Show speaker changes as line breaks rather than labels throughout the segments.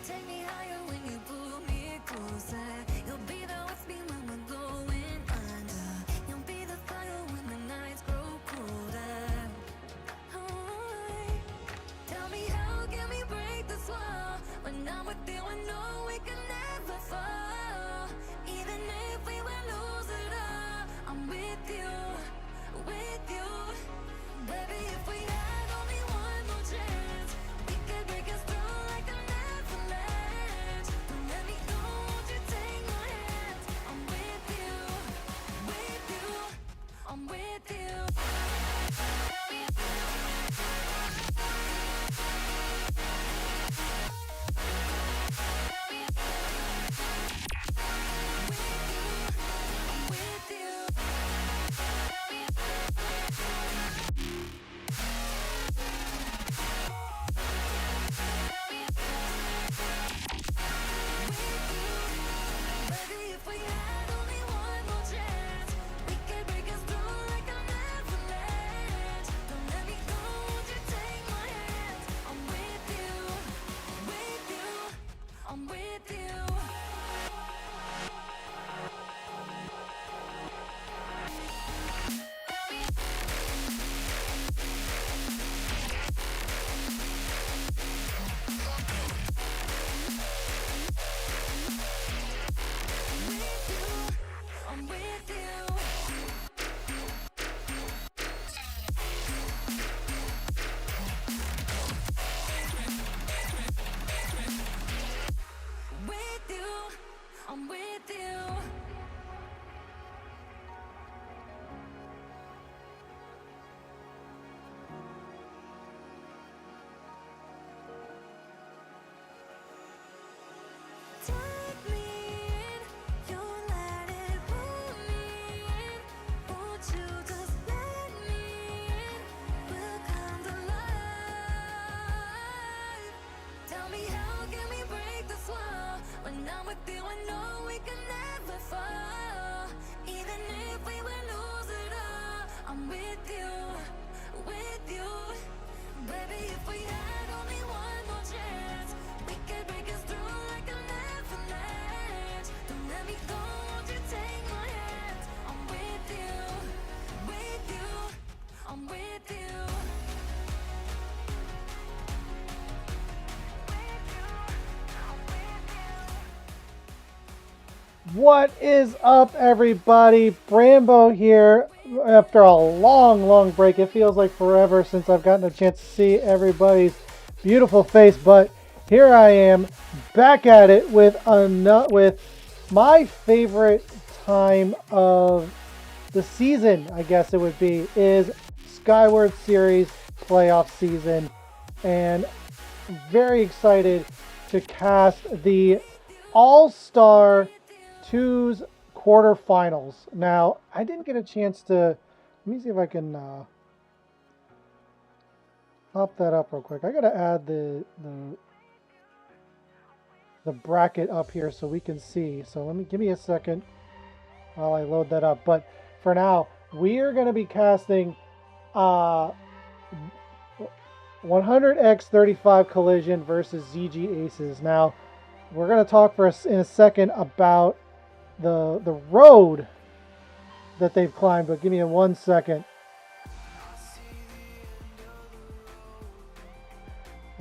Take me higher when you pull me closer. You'll be there with me when we're going under. You'll be the fire when the nights grow colder. Oh, tell me how can we break this wall? When I'm with you, I know we can never fall. Even if we will lose it all, I'm with you, with you. Baby, if we had only one more chance, we could break us through like an avalanche. Don't let me go, won't you take my hand? I'm with you, I'm with you. If we had only one more chance, we could break us through like an avalanche. Don't let me go, won't you take my hand? I'm with you, I'm with you. I'm with you. With you, I'm with you. Take me in, you let it pull me in. Won't you just let me in? We'll come to life. Tell me how can we break this wall? When I'm with you, I know we can never fall. Even if we will lose it all, I'm with you, with you. Baby, if we had only one more chance, we could break us through like an avalanche. Don't let me go, won't you take my hand? I'm with you, I'm with you.
What is up, everybody? Brambo here. After a long break, it feels like forever since I've gotten a chance to see everybody's beautiful face, but here I am back at it with my favorite time of the season, I guess it would be, is Skyward Series playoff season, and very excited to cast the All-Star 2's quarterfinals. Now, I didn't get a chance to, let me see if I can pop that up real quick. I gotta add the bracket up here so we can see. So give me a second while I load that up. But for now, we are gonna be casting 100x35 Collision versus ZG Aces. Now, we're gonna talk in a second about the road that they've climbed, but give me 1 second.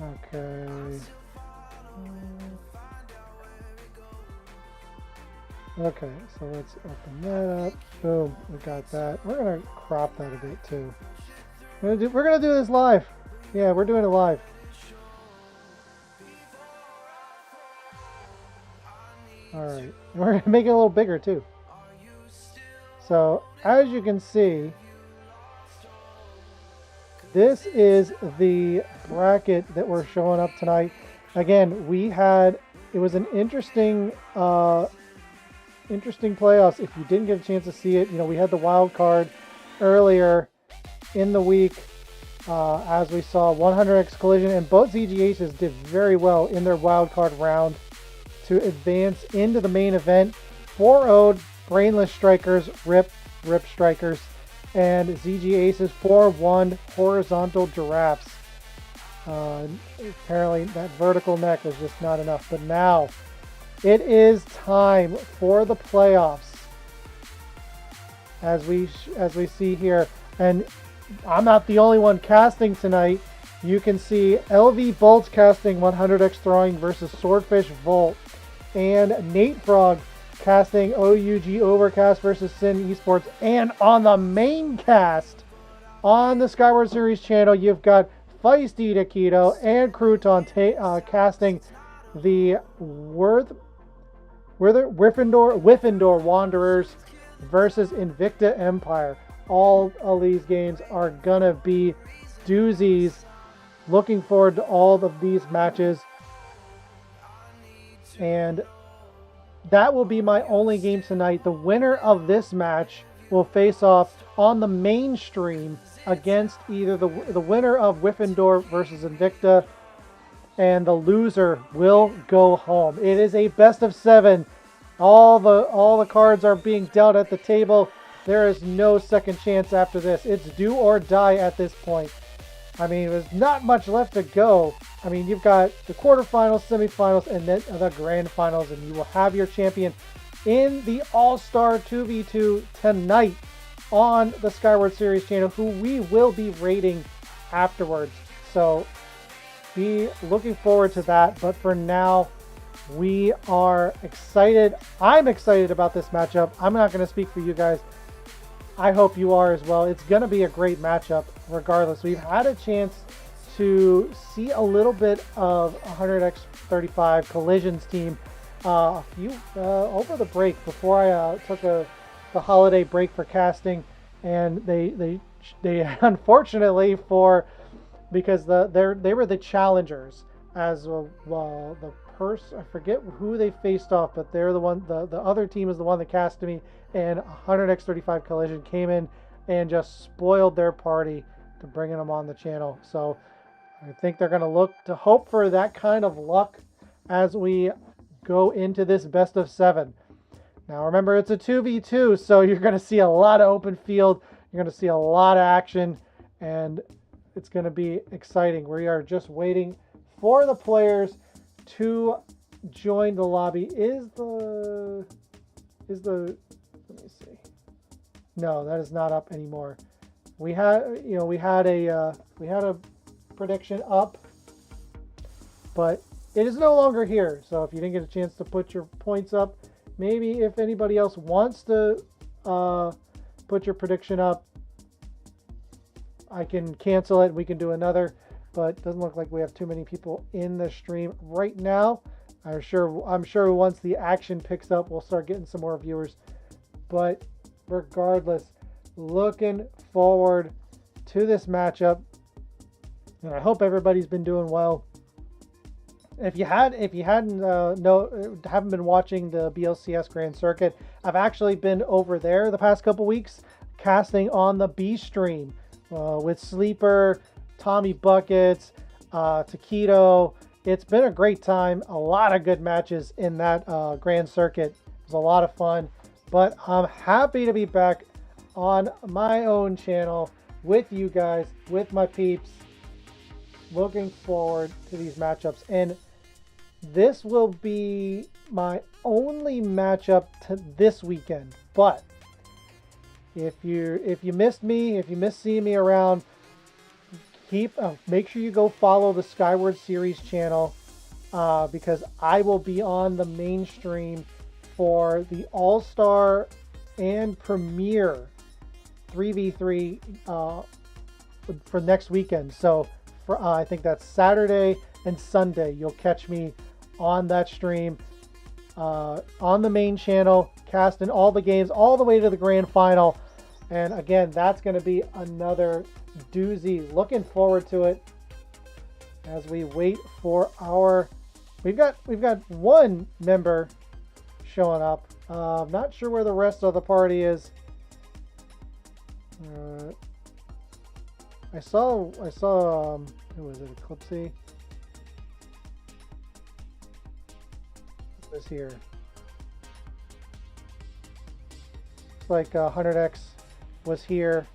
Okay. Okay, so let's open that up. Boom, we got that. We're gonna crop that a bit too. We're gonna do this live. Yeah, we're doing it live. All right, we're gonna make it a little bigger too. So as you can see, this is the bracket that we're showing up tonight. Again, it was an interesting playoffs. If you didn't get a chance to see it, we had the wild card earlier in the week, as we saw 100x Collision, and both ZG Aces did very well in their wild card round to advance into the main event. 4-0'd Brainless Strikers, Rip Strikers, and ZG Aces 4-1 Horizontal Giraffes. Apparently that vertical neck was just not enough. But now it is time for the playoffs, as we see here. And I'm not the only one casting tonight. You can see LV Bolts casting 100x throwing versus Swordfish Volt, and Nate Frog casting OUG Overcast versus Sin Esports. And on the main cast on the Skyward Series channel, you've got Feisty Taquito and Crouton casting the Whiffendor Wanderers versus Invicta Empire. All of these games are gonna be doozies. Looking forward to all of these matches. And that will be my only game tonight. The winner of this match will face off on the main stream against either the winner of Whiffendor versus Invicta, and the loser will go home. It is a best of 7. All the cards are being dealt at the table. There is no second chance after this. It's do or die at this point. I mean, there's not much left to go. I mean, you've got the quarterfinals, semifinals, and then the grand finals, and you will have your champion in the All-Star 2v2 tonight on the Skyward Series channel, who we will be rating afterwards. So be looking forward to that. But for now, we are excited. I'm excited about this matchup. I'm not going to speak for you guys. I hope you are as well. It's going to be a great matchup regardless. We've had a chance to see a little bit of 100x35 Collision's team over the break before I took the holiday break for casting, and they unfortunately because they were the challengers as the I forget who they faced off, but they're the one. The other team is the one that casted me, and 100x35 Collision came in and just spoiled their party to bringing them on the channel. So I think they're going to look to hope for that kind of luck as we go into this best of 7. Now remember, it's a 2v2, so you're going to see a lot of open field. You're going to see a lot of action, and it's going to be exciting. We are just waiting for the players to join the lobby. Is the let me see. No, that is not up anymore. We had a prediction up, but it is no longer here. So if you didn't get a chance to put your points up, maybe if anybody else wants to put your prediction up, I can cancel it and we can do another. But it doesn't look like we have too many people in the stream right now. I'm sure once the action picks up, we'll start getting some more viewers. But regardless, looking forward to this matchup, and I hope everybody's been doing well. If you haven't been watching the BLCS Grand Circuit, I've actually been over there the past couple weeks casting on the B stream with Sleeper, Tommy Buckets, Taquito. It's been a great time. A lot of good matches in that Grand Circuit. It was a lot of fun. But I'm happy to be back on my own channel with you guys, with my peeps. Looking forward to these matchups. And this will be my only matchup to this weekend. But if you missed me, if you missed seeing me around, make sure you go follow the Skyward Series channel because I will be on the main stream for the All-Star and Premier 3v3 for next weekend. So I think that's Saturday and Sunday. You'll catch me on that stream on the main channel, casting all the games all the way to the grand final. And again, that's going to be another doozy. Looking forward to it as we wait for our. We've got one member showing up. Not sure where the rest of the party is. I saw who was it? Eclipsey. Who was here? It's like 100x was here.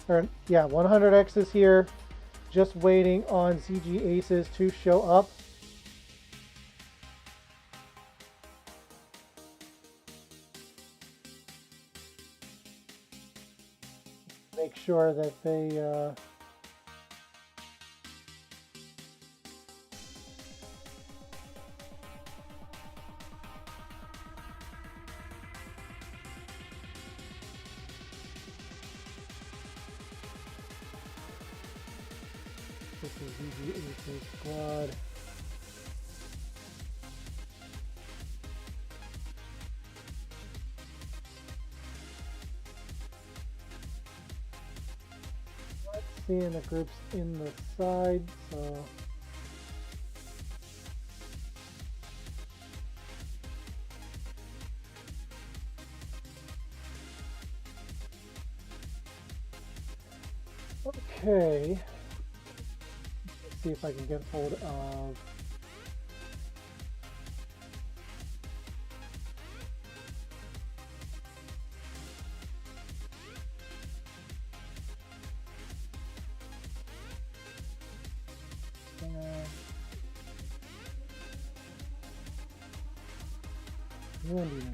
Or yeah, 100x is here. just waiting on CG Aces to show up. Make sure that they this is CG Aces squad. Seeing the groups in the side, so okay. Let's see if I can get hold of Andy.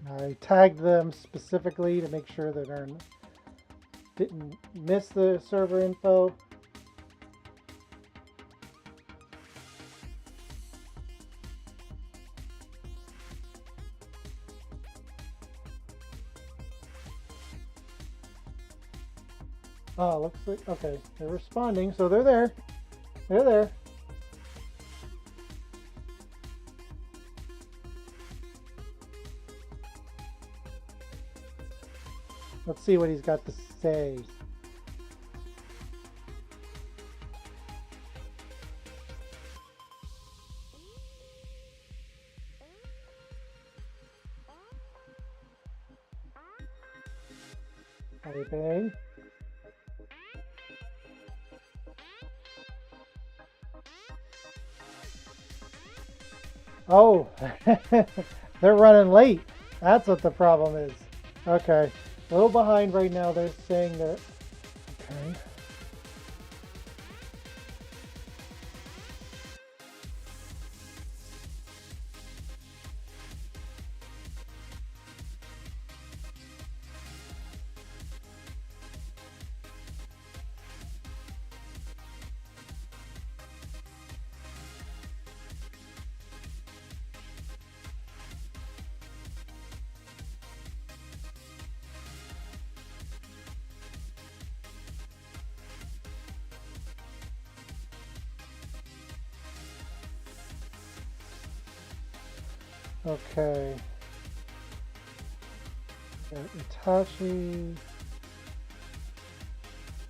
I tagged them specifically to make sure that I didn't miss the server info. Oh, looks like, okay, they're responding, so they're there. They're there. Let's see what he's got to say. Typing. Oh, they're running late. That's what the problem is. Okay. A little behind right now. They're saying they're... Okay. Okay. Got Itachi.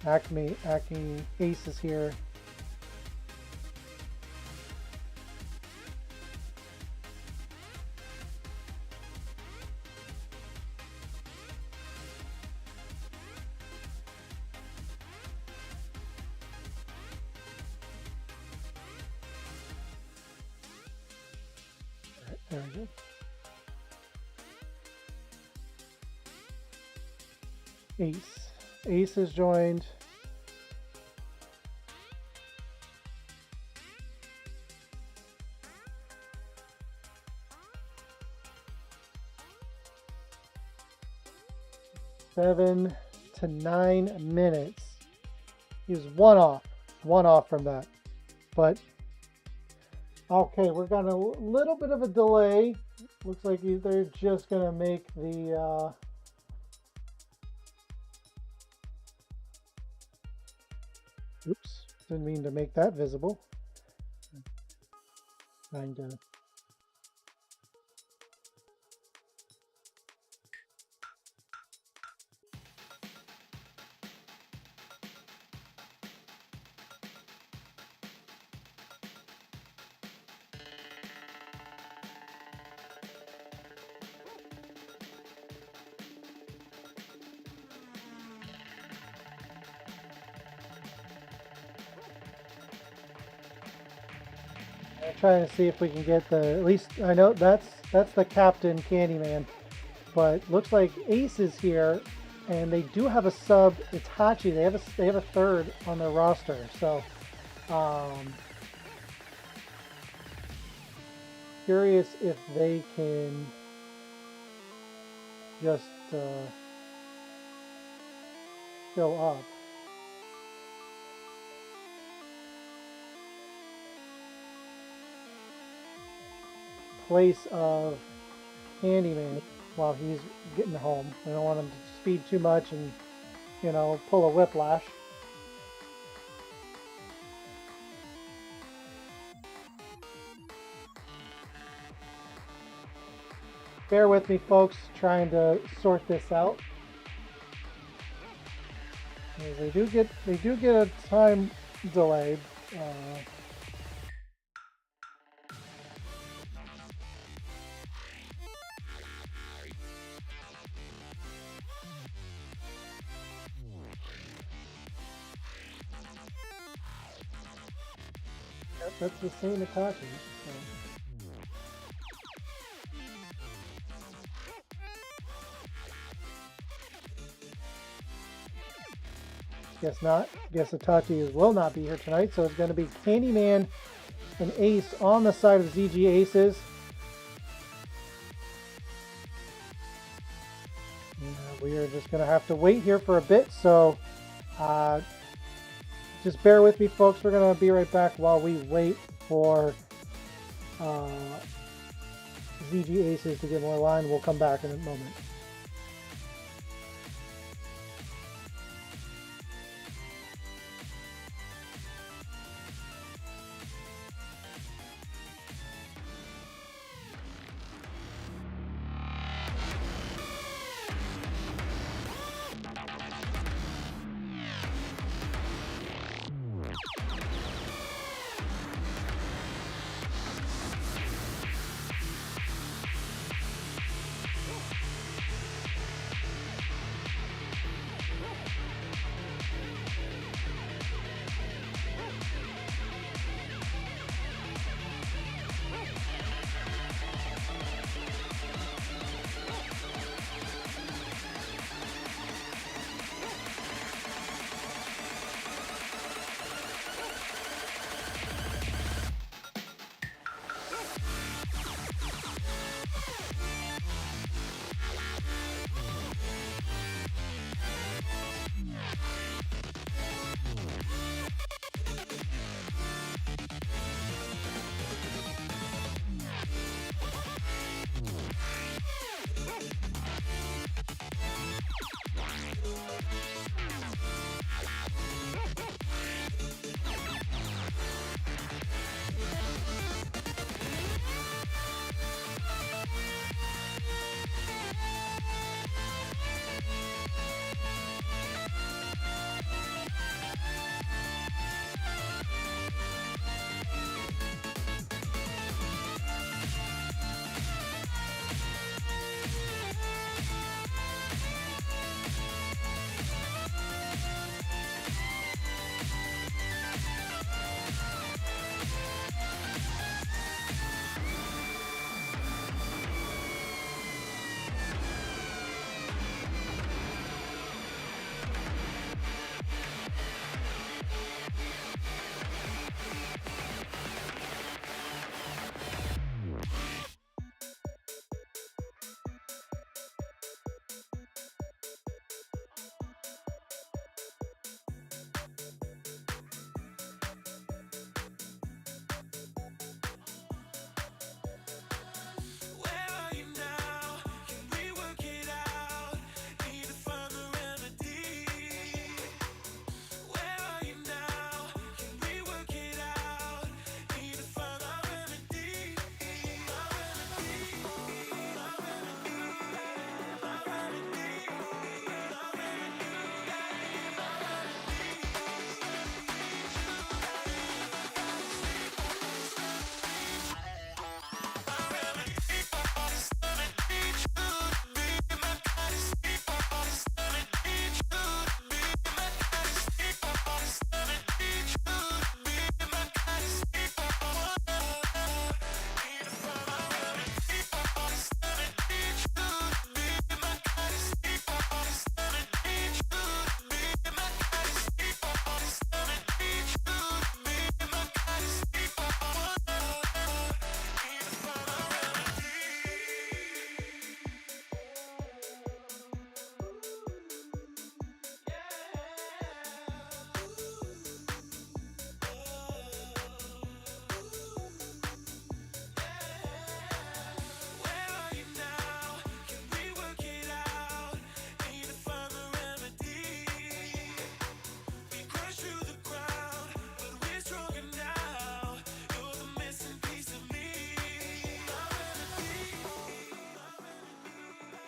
Acme Ace is here. There we go. Ace has joined. Seven to 9 minutes. He was one off from that. But okay, we're got a little bit of a delay. Looks like they're just gonna make the oops, didn't mean to make that visible. Trying to trying to see if we can get the, at least I know that's the captain Candyman, but looks like Ace is here, and they do have a sub Itachi. They have a third on their roster, so curious if they can just show up. Place of Candyman while he's getting home. We don't want him to speed too much and, you know, pull a whiplash. Bear with me, folks, trying to sort this out. They do get a time delay. That's the same Itachi. So. Guess not. Guess Itachi will not be here tonight, so it's going to be Candyman and Ace on the side of ZG Aces. We are just going to have to wait here for a bit, so just bear with me, folks. We're going to be right back while we wait for ZG Aces to get more line. We'll come back in a moment.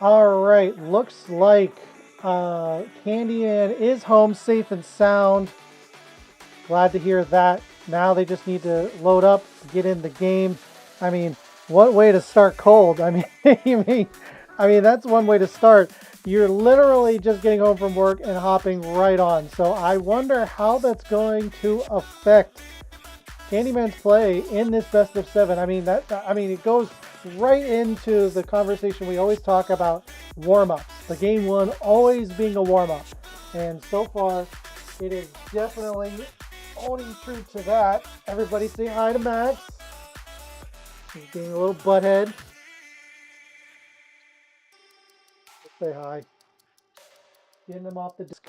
All right, looks like Candyman is home safe and sound. Glad to hear that. Now they just need to load up, get in the game. I mean, what way to start cold? I mean, that's one way to start. You're literally just getting home from work and hopping right on. So I wonder how that's going to affect Candyman's play in this best of 7. It goes right into the conversation we always talk about, warm-ups. The game 1 always being a warm-up. And so far, it is definitely holding true to that. Everybody say hi to Max. He's being a little butthead. Say hi. Getting him off the disc.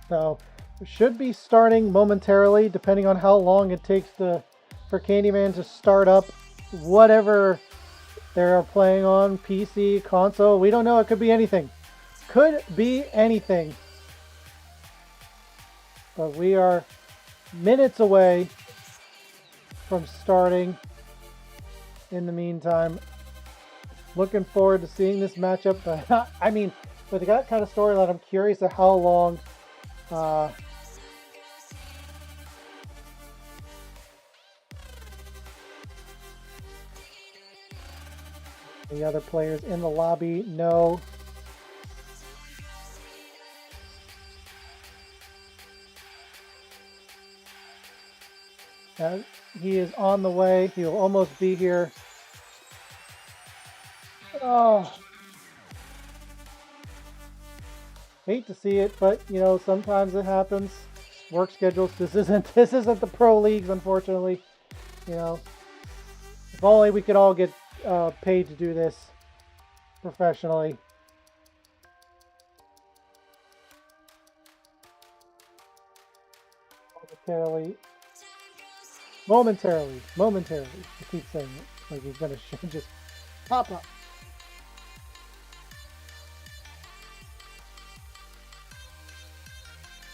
So, we should be starting momentarily, depending on how long it takes for Candyman to start up whatever they're playing on, PC, console. We don't know. It could be anything. Could be anything. But we are minutes away from starting. In the meantime, looking forward to seeing this matchup. But with that kind of storyline, I'm curious of how long the other players in the lobby know. He is on the way. He'll almost be here. Oh, hate to see it, but sometimes it happens. Work schedules. This isn't the pro leagues, unfortunately. If only we could all get paid to do this professionally. Momentarily. I keep saying it like he's gonna just pop up.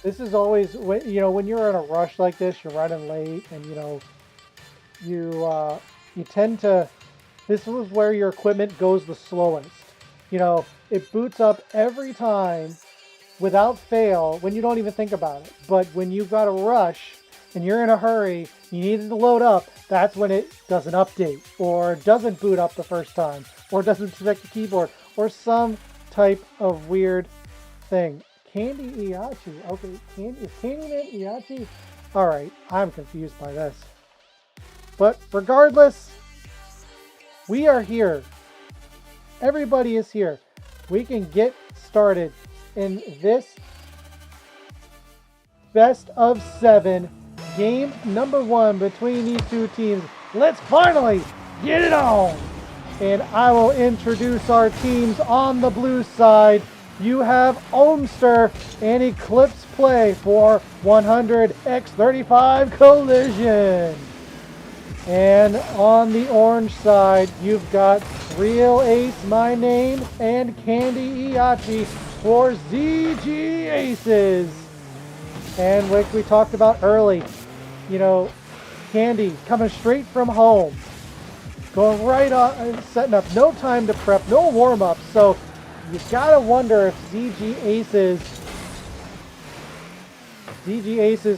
This is always when you're in a rush like this, you're running late, and you tend to. This is where your equipment goes the slowest. It boots up every time without fail when you don't even think about it. But when you've got a rush and you're in a hurry, you need it to load up, that's when it doesn't update or doesn't boot up the first time or doesn't select the keyboard or some type of weird thing. Candy Iachi. Okay, is Candyman Iachi? Alright, I'm confused by this. But regardless, we are here. Everybody is here. We can get started in this best of 7 game number 1 between these two teams. Let's finally get it on. And I will introduce our teams on the blue side. You have Ohmster and Eclipse play for 100x35 collision. And on the orange side, you've got Real Ace, My Name, and Candy Iachi for ZG Aces. And like we talked about early, Candy coming straight from home, going right on, setting up, no time to prep, no warm-up. So you gotta wonder if ZG Aces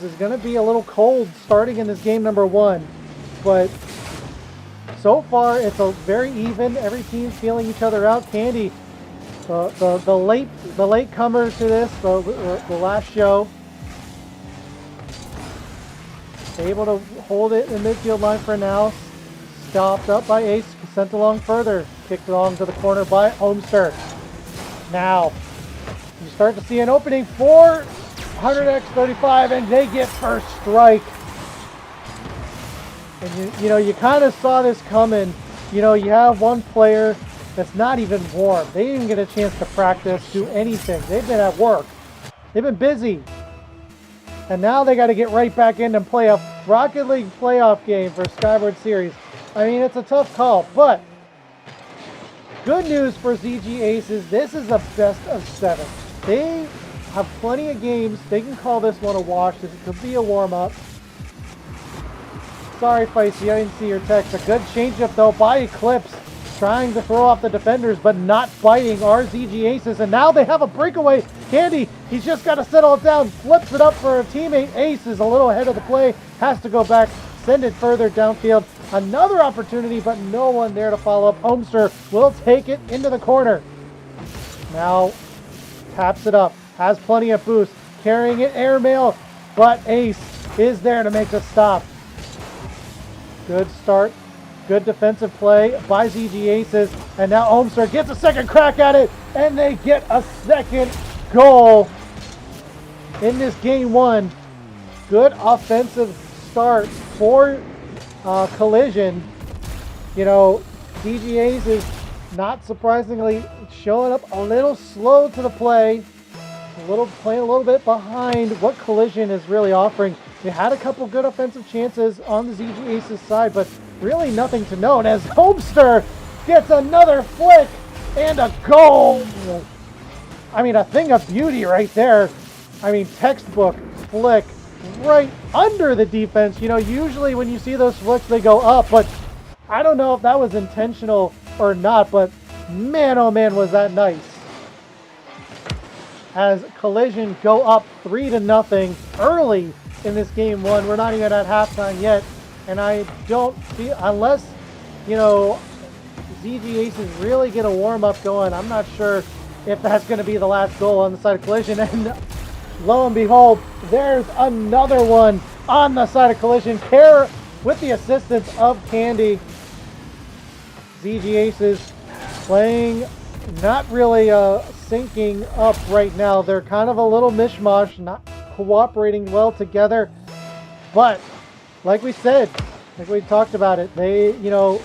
is gonna be a little cold starting in this game number 1. But so far it's a very even. Every team's feeling each other out. Candy, the late comer to this, the last show, able to hold it in midfield line for now. Stopped up by Ace, sent along further, kicked along to the corner by Ohmster. Now you start to see an opening for 100x35, and they get first strike. And you kind of saw this coming. You have one player that's not even warm. They didn't even get a chance to practice, do anything. They've been at work. They've been busy. And now they got to get right back in and play a Rocket League playoff game for Skyward Series. It's a tough call, but good news for ZG Aces. This is a best of 7. They have plenty of games. They can call this one a wash. This could be a warm-up. Sorry, Feisty, I didn't see your text. A good changeup, though, by Eclipse. Trying to throw off the defenders, but not biting RZG Aces. And now they have a breakaway. Candy, he's just got to settle it down. Flips it up for a teammate. Ace is a little ahead of the play. Has to go back, send it further downfield. Another opportunity, but no one there to follow up. Homester will take it into the corner. Now taps it up. Has plenty of boost. Carrying it airmail, but Ace is there to make the stop. Good start. Good defensive play by ZG Aces. And now Homester gets a second crack at it. And they get a second goal in this game one. Good offensive start for Collision. You know, ZG Aces, not surprisingly, showing up a little slow to the play. Playing a little bit behind what Collision is really offering. They had a couple good offensive chances on the ZG Aces side, but really nothing to note as Homester gets another flick and a goal. I mean, a thing of beauty right there. I mean, textbook flick right under the defense. You know, usually when you see those flicks, they go up, but I don't know if that was intentional or not, but man, oh man, was that nice. As Collision go up 3-0 early in this game one. We're not even at halftime yet. And I don't feel, unless, you know, ZG Aces really get a warm-up going, I'm not sure if that's going to be the last goal on the side of Collision. And lo and behold, there's another one on the side of Collision. Care with the assistance of Candy. ZG Aces playing not really syncing up right now. They're kind of a little mishmash, not cooperating well together. But like we said, like we talked about it, they, you know,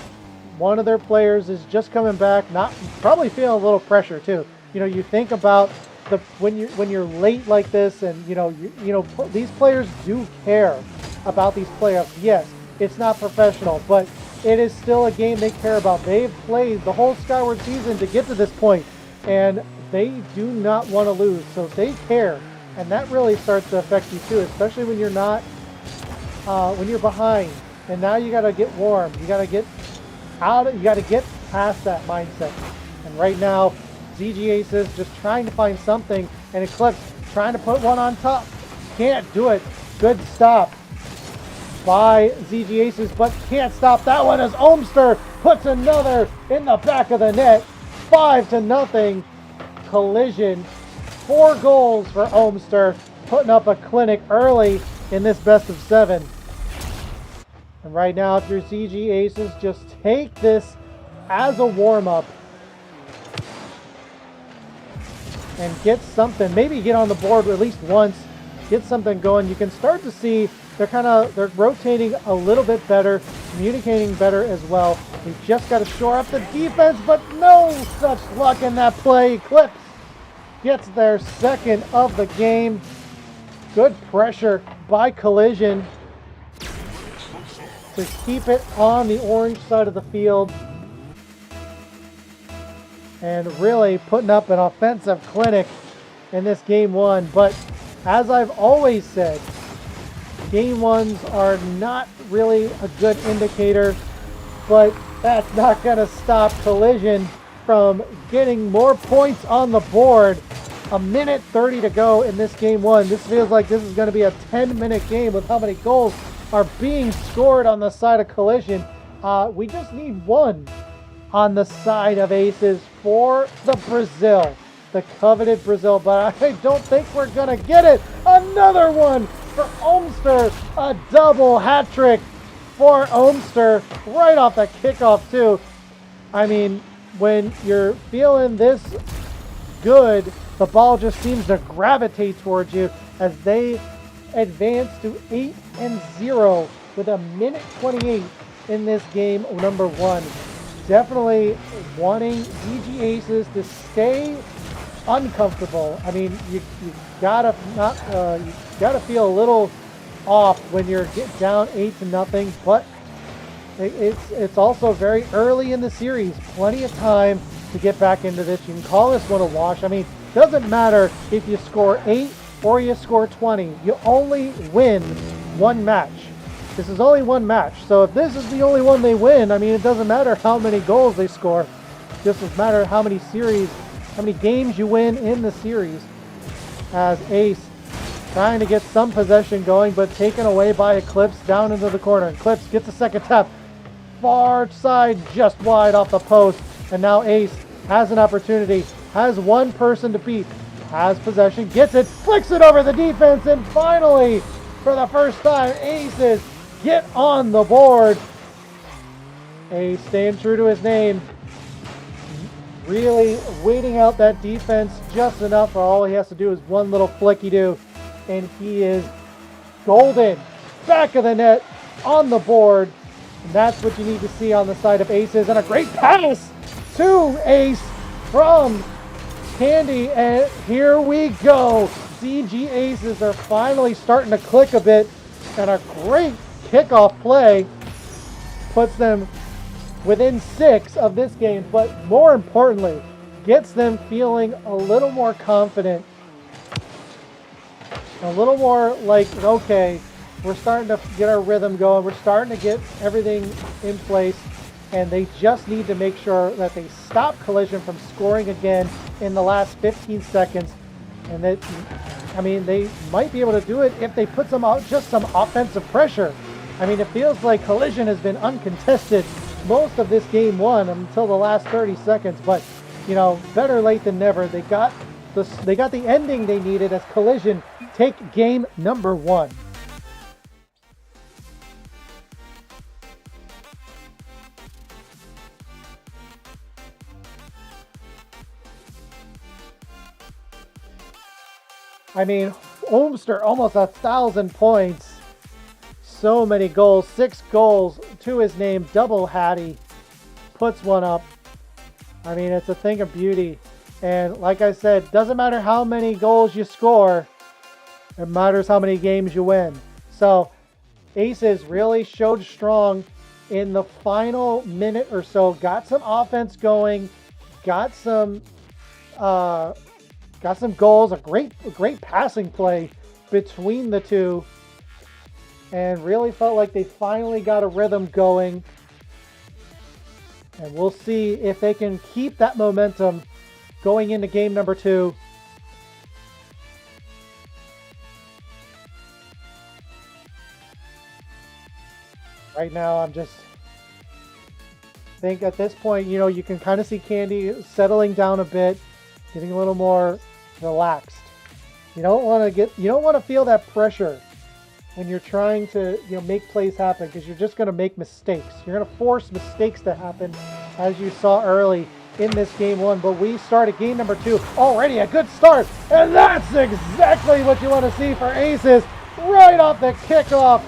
one of their players is just coming back, not probably feeling a little pressure too. You know, you think about the when you're late like this, and you know these players do care about these playoffs. Yes, it's not professional, but it is still a game they care about. They've played the whole Skyward season to get to this point, and they do not want to lose, so they care, and that really starts to affect you too, especially when you're not, when you're behind, and now you got to get warm. You got to get out. You got to get past that mindset. And right now, ZG Aces just trying to find something, and Eclipse trying to put one on top. Can't do it. Good stop by ZG Aces, but can't stop that one as Homester puts another in the back of the net. 5-0 Collision. 4 goals for Homester, putting up a clinic early in this best of 7. And right now, if you're ZG Aces, just take this as a warm-up and get something, maybe get on the board at least once, get something going. You can start to see they're rotating a little bit better, communicating better as well. We've just got to shore up the defense, but no such luck in that play. Eclipse gets their second of the game. Good pressure by Collision to keep it on the orange side of the field, and really putting up an offensive clinic in this game one. But as I've always said, game ones are not really a good indicator, but that's not going to stop Collision from getting more points on the board. 1:30 to go in this game one. This feels like this is going to be a 10-minute game with how many goals are being scored on the side of Collision. We just need one on the side of Aces for the Brazil, the coveted Brazil, but I don't think we're going to get it. Another one for Homester, a double hat trick for Homester right off the kickoff too. I mean, when you're feeling this good, the ball just seems to gravitate towards you as they advance to 8-0 with 1:28 in this game number one. Definitely wanting ZG Aces to stay uncomfortable. I mean, you gotta not you gotta feel a little off when you're down 8-0, but it's also very early in the series. Plenty of time to get back into this. You can call this one a wash. I mean, Doesn't matter if you score 8 or you score 20. You only win one match. This is only one match. So if this is the only one they win, I mean, it doesn't matter how many goals they score. It just doesn't matter how many games you win in the series. As Ace trying to get some possession going, but taken away by Eclipse down into the corner. Eclipse gets a second tap. Far side, just wide off the post. And now Ace has an opportunity, has one person to beat, has possession, gets it, flicks it over the defense, and finally, for the first time, Aces get on the board. Ace staying true to his name, really waiting out that defense just enough. All he has to do is one little flicky-do, and he is golden. Back of the net, on the board. And that's what you need to see on the side of Aces. And a great pass to Ace from Candy. And here we go. CG Aces are finally starting to click a bit. And a great kickoff play puts them within 6 of this game. But more importantly, gets them feeling a little more confident. A little more like, okay, we're starting to get our rhythm going. We're starting to get everything in place. And they just need to make sure that they stop Collision from scoring again in the last 15 seconds. And that, I mean, they might be able to do it if they put just some offensive pressure. I mean, it feels like Collision has been uncontested most of this game one until the last 30 seconds. But, you know, better late than never. They got the ending they needed as Collision take game number 1. I mean, Ohmster almost 1,000 points. So many goals, 6 goals to his name. Double Hattie puts one up. I mean, it's a thing of beauty. And like I said, doesn't matter how many goals you score. It matters how many games you win. So Aces really showed strong in the final minute or so. Got some offense going. Got some goals, a great passing play between the two, and really felt like they finally got a rhythm going. And we'll see if they can keep that momentum going into game number 2. Right now, I'm just think at this point, you know, you can kind of see Candy settling down a bit, getting a little more relaxed. You don't want to feel that pressure when you're trying to, you know, make plays happen, because you're just going to make mistakes. You're going to force mistakes to happen, as you saw early in this game 1. But we started game number 2 already, a good start, and that's exactly what you want to see for Aces right off the kickoff.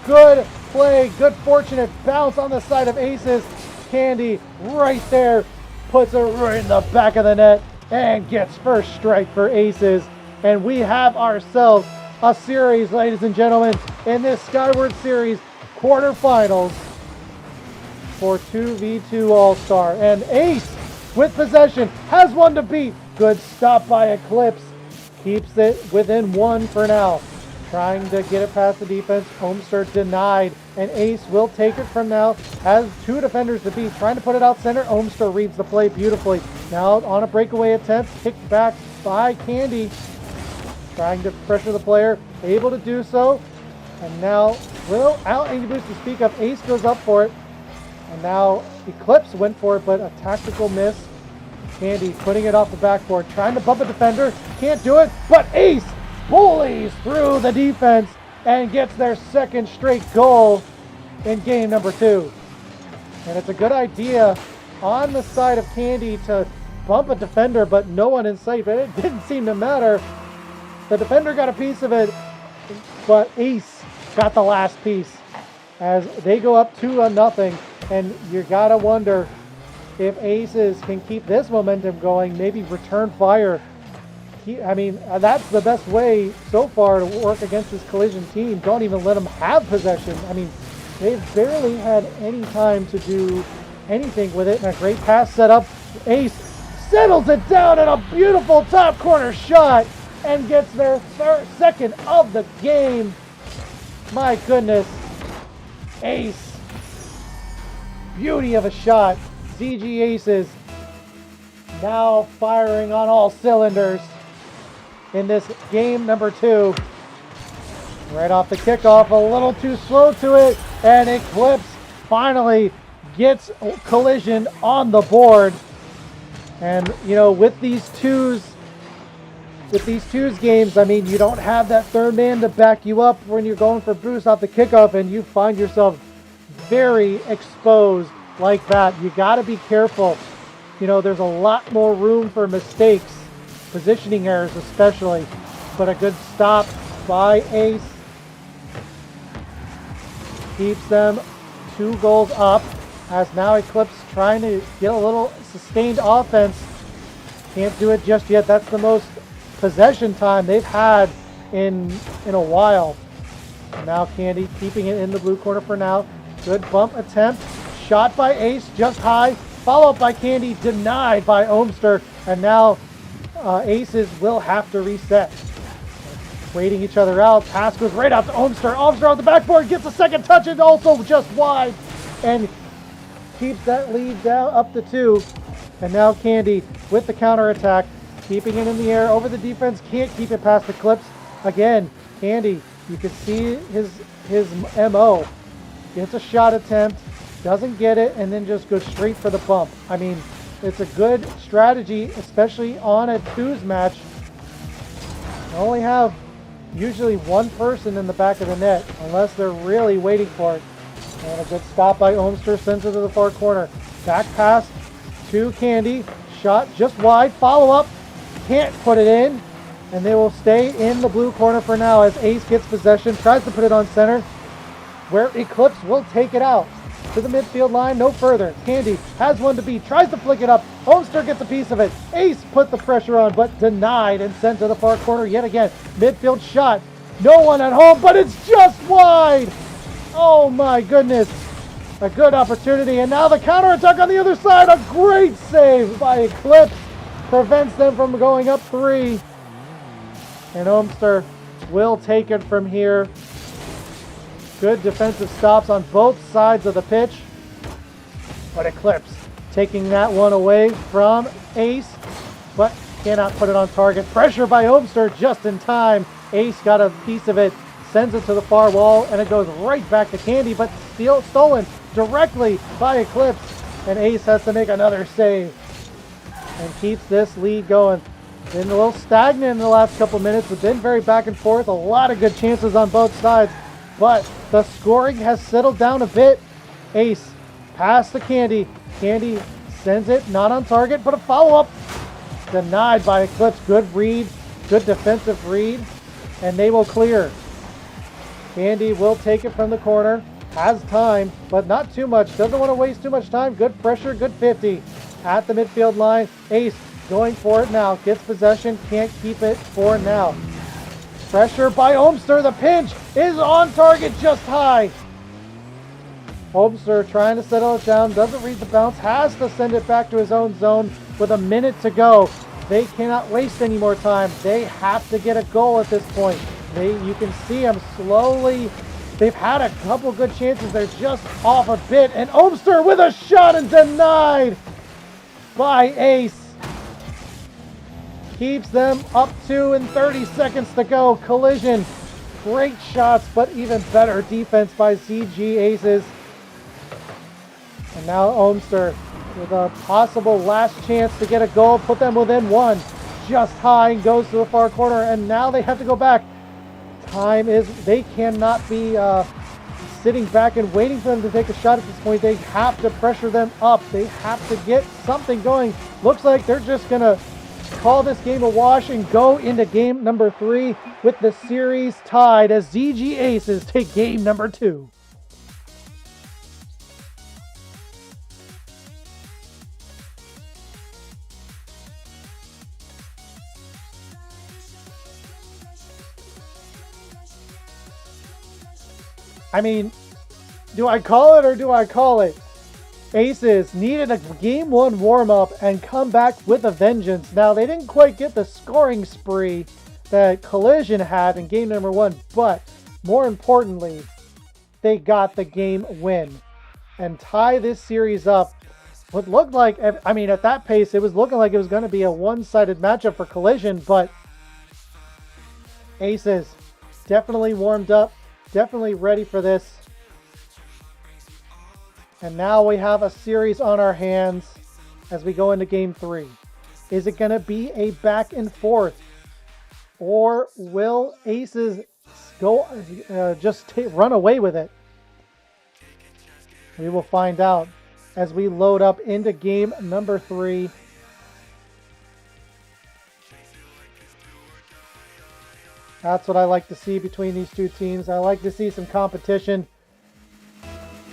Good play, good fortunate bounce on the side of Aces. Candy right there puts it right in the back of the net and gets first strike for Aces. And we have ourselves a series, ladies and gentlemen, in this Skyward Series quarterfinals for 2v2 All-Star. And Ace with possession has one to beat. Good stop by Eclipse. Keeps it within 1 for now. Trying to get it past the defense. Ohmster denied. And Ace will take it from now. Has 2 defenders to beat. Trying to put it out center. Ohmster reads the play beautifully. Now on a breakaway attempt. Kicked back by Candy. Trying to pressure the player. Able to do so. And now, little out any boost to speak of. Ace goes up for it. And now Eclipse went for it, but a tactical miss. Candy putting it off the backboard. Trying to bump a defender. Can't do it. But Ace bullies through the defense and gets their second straight goal in game number 2. And it's a good idea on the side of Candy to bump a defender, but no one in sight. But it didn't seem to matter. The defender got a piece of it, but Ace got the last piece as they go up 2-0. And you gotta wonder if Aces can keep this momentum going, maybe return fire. I mean, that's the best way so far to work against this Collision team. Don't even let them have possession. I mean, they've barely had any time to do anything with it. And a great pass set up. Ace settles it down at a beautiful top corner shot and gets their second of the game. My goodness. Ace. Beauty of a shot. ZG Aces now firing on all cylinders in this game number 2. Right off the kickoff, a little too slow to it, and Eclipse finally gets Collision on the board. And you know, with these 2's games, I mean, you don't have that third man to back you up when you're going for boost off the kickoff, and you find yourself very exposed like that. You got to be careful. You know, there's a lot more room for mistakes, positioning errors especially, but a good stop by Ace keeps them 2 goals up, as now Eclipse trying to get a little sustained offense. Can't do it just yet. That's the most possession time they've had in a while. Now Candy keeping it in the blue corner for now. Good bump attempt. Shot by Ace, just high. Follow up by Candy, denied by Ohmster. And now Aces will have to reset. Waiting each other out. Pass goes right out to Ohmster. Ohmster on the backboard, gets a second touch and also just wide. And keeps that lead down up to 2. And now Candy with the counterattack, keeping it in the air over the defense. Can't keep it past Eclipse. Again, Candy, you can see his MO. Gets a shot attempt, doesn't get it, and then just goes straight for the bump. I mean, it's a good strategy, especially on a 2's match. You only have usually one person in the back of the net, unless they're really waiting for it. And a good stop by Ohmster, sends it to the far corner. Back pass to Candy, shot just wide, follow up, can't put it in, and they will stay in the blue corner for now as Ace gets possession, tries to put it on center, where Eclipse will take it out to the midfield line, no further. Candy has one to beat, tries to flick it up. Ohmster gets a piece of it. Ace put the pressure on, but denied and sent to the far corner yet again. Midfield shot, no one at home, but it's just wide. Oh my goodness. A good opportunity, and now the counterattack on the other side. A great save by Eclipse. Prevents them from going up 3. And Ohmster will take it from here. Good defensive stops on both sides of the pitch. But Eclipse taking that one away from Ace, but cannot put it on target. Pressure by Ohmster just in time. Ace got a piece of it, sends it to the far wall, and it goes right back to Candy, but stolen directly by Eclipse. And Ace has to make another save and keeps this lead going. Been a little stagnant in the last couple minutes, but been very back and forth. A lot of good chances on both sides, but the scoring has settled down a bit. Ace pass to Candy. Candy sends it, not on target, but a follow-up. Denied by Eclipse. Good read, good defensive read, and they will clear. Candy will take it from the corner. Has time, but not too much. Doesn't want to waste too much time. Good pressure, good 50. At the midfield line, Ace going for it now. Gets possession, can't keep it for now. Pressure by Ohmster. The pinch is on target, just high. Ohmster trying to settle it down. Doesn't read the bounce. Has to send it back to his own zone with a minute to go. They cannot waste any more time. They have to get a goal at this point. You can see them slowly. They've had a couple good chances. They're just off a bit. And Ohmster with a shot and denied by Ace. Keeps them up 2 and 30 seconds to go. Collision. Great shots, but even better defense by ZG Aces. And now Ohmster with a possible last chance to get a goal. Put them within 1. Just high and goes to the far corner. And now they have to go back. They cannot be sitting back and waiting for them to take a shot at this point. They have to pressure them up. They have to get something going. Looks like they're just going to call this game a wash and go into game number 3 with the series tied as ZG Aces take game number 2. I mean, do I call it or do I call it? Aces needed a game 1 warm-up and come back with a vengeance. Now, they didn't quite get the scoring spree that Collision had in game number 1, but more importantly, they got the game win and tie this series up. What looked like, I mean, at that pace, it was looking like it was going to be a one-sided matchup for Collision, but Aces definitely warmed up, definitely ready for this. And now we have a series on our hands as we go into game 3. Is it going to be a back and forth? Or will Aces go run away with it? We will find out as we load up into game number 3. That's what I like to see between these two teams. I like to see some competition.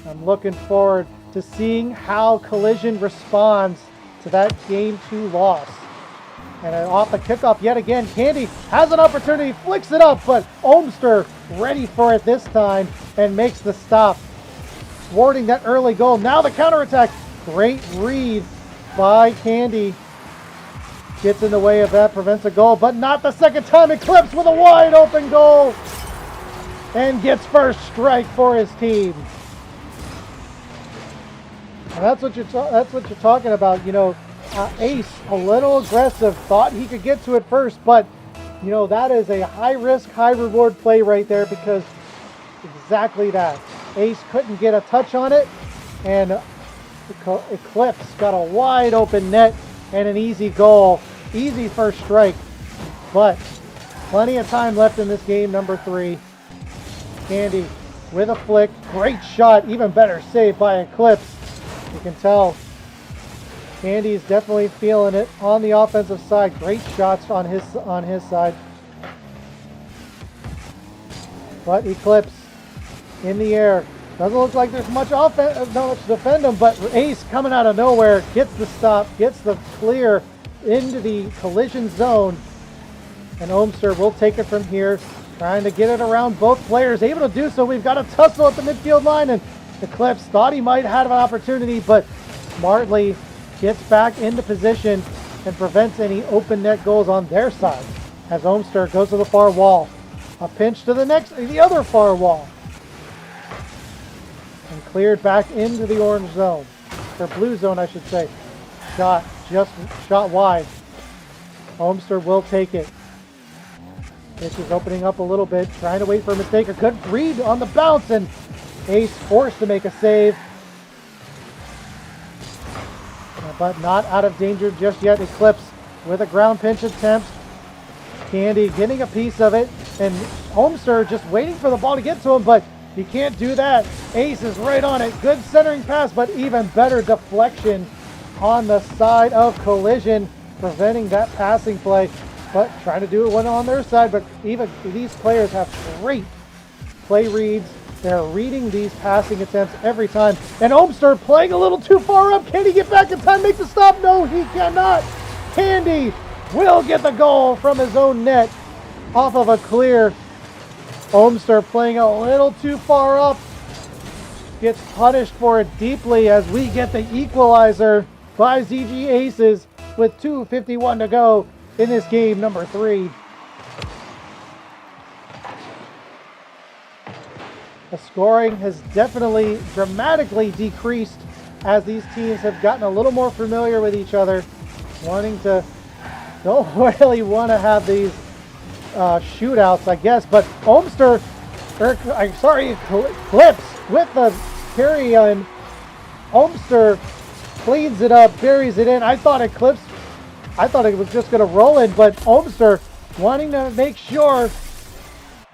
I'm looking forward to seeing how Collision responds to that game 2 loss. And off the kickoff yet again, Candy has an opportunity, flicks it up, but Ohmster ready for it this time and makes the stop, thwarting that early goal. Now the counterattack. Great read by Candy. Gets in the way of that, prevents a goal, but not the second time. Eclipse with a wide open goal and gets first strike for his team. And that's what you're talking about. You know, Ace, a little aggressive, thought he could get to it first, but you know, that is a high risk, high reward play right there, because exactly that. Ace couldn't get a touch on it, and Eclipse got a wide open net and an easy goal. Easy first strike, but plenty of time left in this game number 3. Candy with a flick, great shot, even better save by Eclipse. You can tell Candy's definitely feeling it on the offensive side. Great shots on his side. But Eclipse in the air. Doesn't look like there's much offense, not much to defend him, but Ace coming out of nowhere gets the stop, gets the clear into the Collision zone. And Ohmster will take it from here, trying to get it around both players. Able to do so. We've got a tussle at the midfield line, and Eclipse thought he might have an opportunity, but smartly gets back into position and prevents any open net goals on their side as Ohmster goes to the far wall. A pinch to the other far wall. And cleared back into the orange zone, or blue zone I should say. Shot wide. Ohmster will take it. Pitch is opening up a little bit, trying to wait for a mistake. A good read on the bounce, and Ace forced to make a save. But not out of danger just yet. Eclipse with a ground pinch attempt. Candy getting a piece of it, and Ohmster just waiting for the ball to get to him, but he can't do that. Ace is right on it. Good centering pass, but even better deflection on the side of Collision, preventing that passing play. But trying to do it one on their side, but even these players have great play reads. They're reading these passing attempts every time. And Ohmster playing a little too far up. Can he get back in time, make the stop? No, he cannot. Candy will get the goal from his own net off of a clear. Ohmster playing a little too far up. Gets punished for it deeply as we get the equalizer by ZG Aces with 2:51 to go in this game number 3. The scoring has definitely dramatically decreased as these teams have gotten a little more familiar with each other, don't really want to have these shootouts, I guess. But Ohmster, Eclipse with the carry on. Ohmster cleans it up, buries it in. I thought it was just going to roll in, but Ohmster wanting to make sure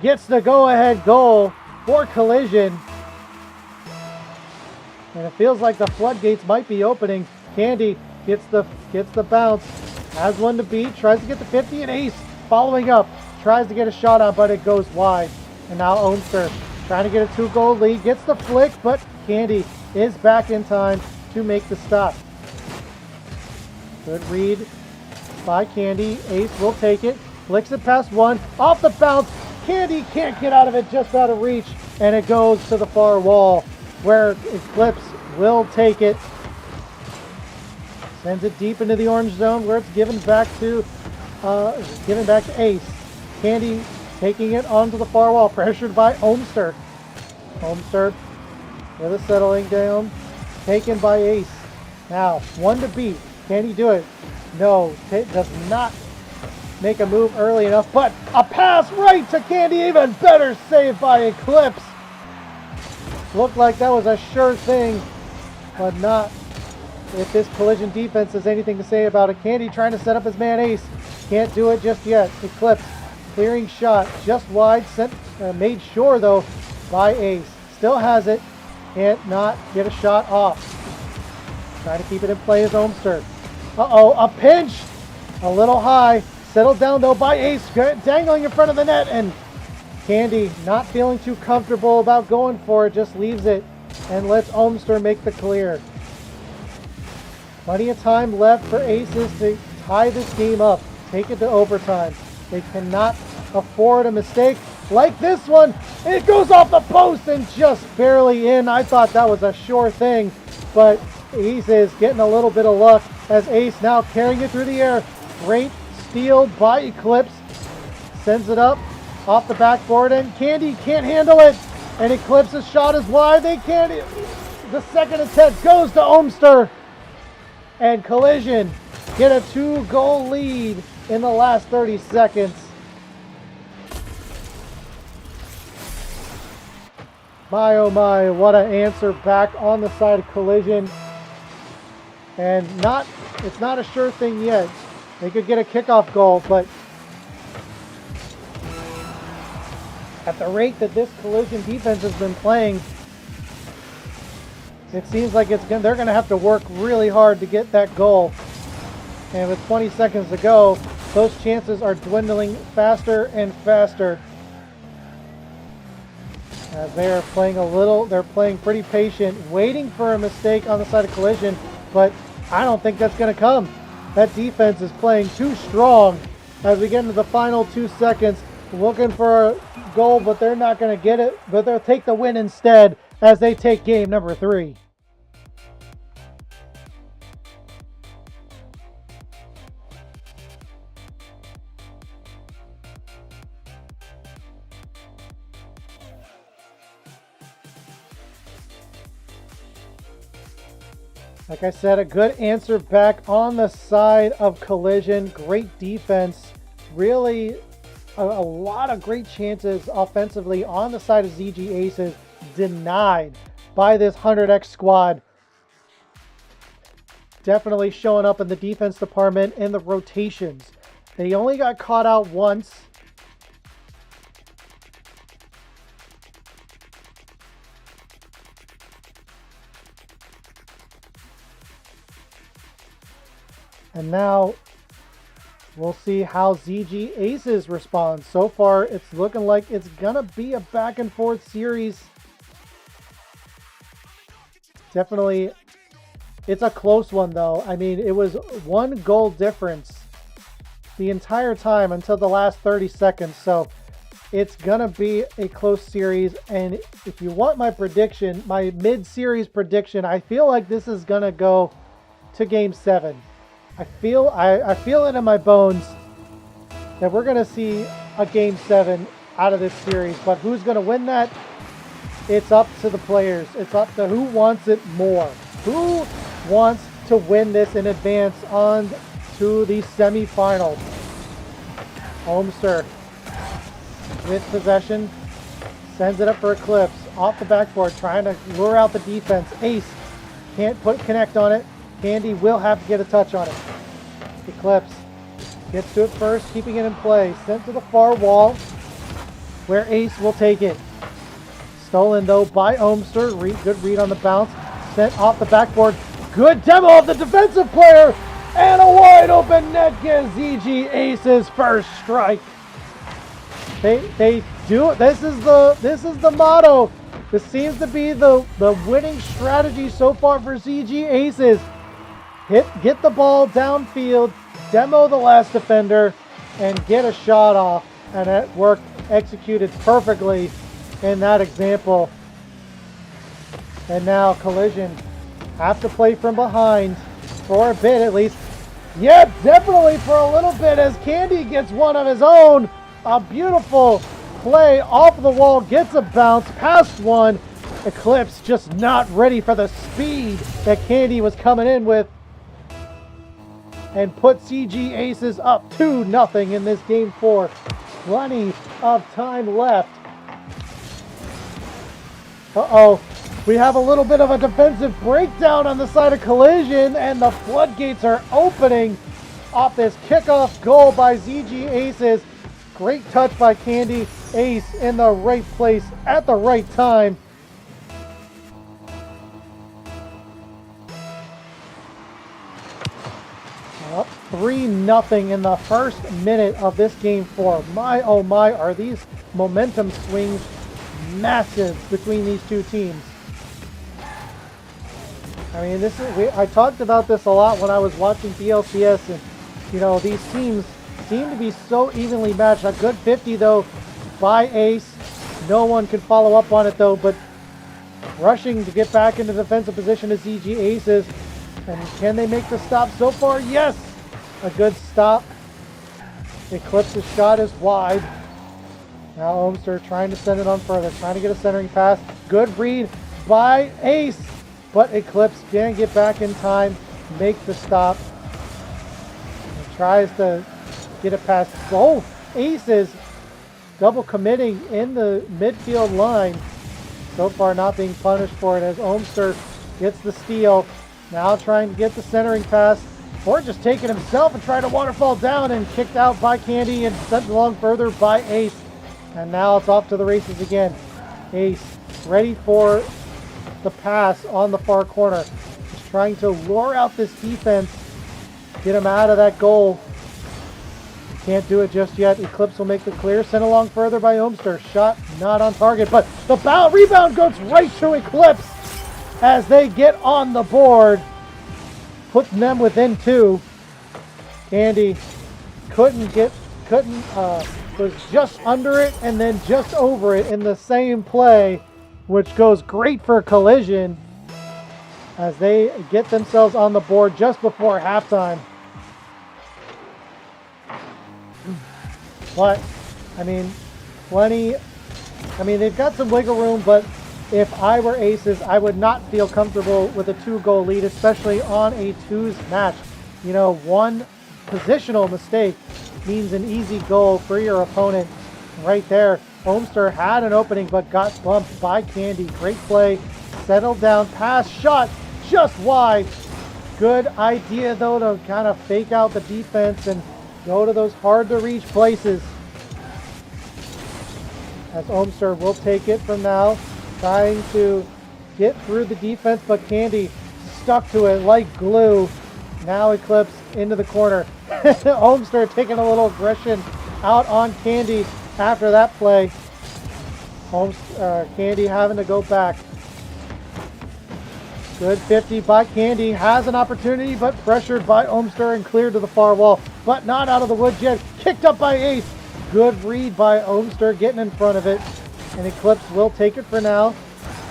gets the go-ahead goal for Collision. And it feels like the floodgates might be opening. Candy gets the bounce, has one to beat, tries to get the 50, and Ace following up, tries to get a shot on, but it goes wide. And now Ohmster trying to get a 2-goal lead, gets the flick, but Candy is back in time to make the stop. Good read by Candy. Ace will take it, flicks it past one, off the bounce. Candy can't get out of it, just out of reach, and it goes to the far wall where Eclipse will take it Sends it deep into the orange zone where it's given back to Ace. Candy taking it onto the far wall, pressured by Ohmster. Ohmster with a settling down, taken by Ace. Now, one to beat. Can he do it? No, does not make a move early enough, but a pass right to Candy, even better save by Eclipse. Looked like that was a sure thing, but not if this Collision defense has anything to say about it. Candy trying to set up his man Ace. Can't do it just yet. Eclipse clearing shot just wide, made sure though by Ace. Still has it, can't not get a shot off. Trying to keep it in play is Ohmster. Uh-oh, a pinch! A little high. Settled down though by Ace, dangling in front of the net, and Candy not feeling too comfortable about going for it, just leaves it and lets Ohmster make the clear. Plenty of time left for Aces to tie this game up, take it to overtime. They cannot afford a mistake like this one. It goes off the post and just barely in. I thought that was a sure thing, but Aces getting a little bit of luck as Ace now carrying it through the air. Great steal by Eclipse. Sends it up off the backboard, and Candy can't handle it. And Eclipse's shot is wide. They can't. The second attempt goes to Ohmster. And Collision get a 2-goal lead in the last 30 seconds. My oh my, what an answer back on the side of Collision. And it's not a sure thing yet. They could get a kickoff goal, but at the rate that this Collision defense has been playing, it seems like they're going to have to work really hard to get that goal. And with 20 seconds to go, those chances are dwindling faster and faster. As they're playing pretty patient, waiting for a mistake on the side of Collision, but I don't think that's going to come. That defense is playing too strong as we get into the final 2 seconds, looking for a goal, but they're not going to get it, but they'll take the win instead as they take game number 3. Like I said, a good answer back on the side of Collision. Great defense. Really a lot of great chances offensively on the side of ZG Aces, denied by this 100X squad. Definitely showing up in the defense department in the rotations. They only got caught out once. And now we'll see how ZG Aces respond. So far, it's looking like it's going to be a back and forth series. Definitely, it's a close one though. I mean, it was 1 goal difference the entire time until the last 30 seconds. So it's going to be a close series. And if you want my prediction, my mid-series prediction, I feel like this is going to go to game 7. I feel it in my bones that we're going to see a game 7 out of this series. But who's going to win that? It's up to the players. It's up to who wants it more. Who wants to win this in advance on to the semifinals? Ohmster with possession. Sends it up for Eclipse. Off the backboard, trying to lure out the defense. Ace can't connect on it. Candy will have to get a touch on it. Eclipse gets to it first, keeping it in play. Sent to the far wall, where Ace will take it. Stolen though by Ohmster. Good read on the bounce. Sent off the backboard. Good demo of the defensive player, and a wide open net gives ZG Aces first strike. They do it. This is the motto. This seems to be the winning strategy so far for ZG Aces. Get the ball downfield, demo the last defender, and get a shot off. And that worked, executed perfectly in that example. And now Collision have to play from behind. for a bit at least. Yeah, definitely for a little bit as Candy gets one of his own. A beautiful play off the wall, gets a bounce past one. Eclipse just not ready for the speed that Candy was coming in with. And put CG Aces up 2-0 in this game 4. Plenty of time left. Uh-oh. We have a little bit of a defensive breakdown on the side of Collision, and the floodgates are opening off this kickoff goal by ZG Aces. Great touch by Candy. Ace in the right place at the right time. Up 3-0 in the first minute of this game 4. My, oh my, are these momentum swings massive between these two teams. I mean, I talked about this a lot when I was watching BLCS, and you know, these teams seem to be so evenly matched. A good 50 though by Ace. No one can follow up on it though, but rushing to get back into defensive position is ZG Aces. And can they make the stop so far? Yes! A good stop. Eclipse's shot is wide. Now Ohmster trying to send it on further, trying to get a centering pass. Good read by Ace. But Eclipse can't get back in time, make the stop. He tries to get it past both Aces. Double committing in the midfield line. So far not being punished for it as Ohmster gets the steal. Now trying to get the centering pass, or just taking himself and trying to waterfall down, and kicked out by Candy and sent along further by Ace. And now it's off to the races again. Ace ready for the pass on the far corner. Just trying to lure out this defense, get him out of that goal. Can't do it just yet. Eclipse will make the clear, sent along further by Ohmster. Shot not on target, but the rebound goes right to Eclipse as they get on the board, putting them within 2. Candy was just under it and then just over it in the same play, which goes great for Collision as they get themselves on the board just before halftime. But, I mean, they've got some wiggle room, but if I were Aces, I would not feel comfortable with a 2-goal lead, especially on a 2's match. You know, one positional mistake means an easy goal for your opponent. Right there, Ohmster had an opening but got bumped by Candy. Great play, settled down, pass, shot, just wide. Good idea though to kind of fake out the defense and go to those hard to reach places. As Ohmster will take it from now, trying to get through the defense, but Candy stuck to it like glue. Now Eclipse into the corner. Ohmster taking a little aggression out on Candy after that play. Candy having to go back. Good 50 by Candy. Has an opportunity, but pressured by Ohmster and cleared to the far wall. But not out of the woods yet. Kicked up by Ace. Good read by Ohmster getting in front of it. And Eclipse will take it for now.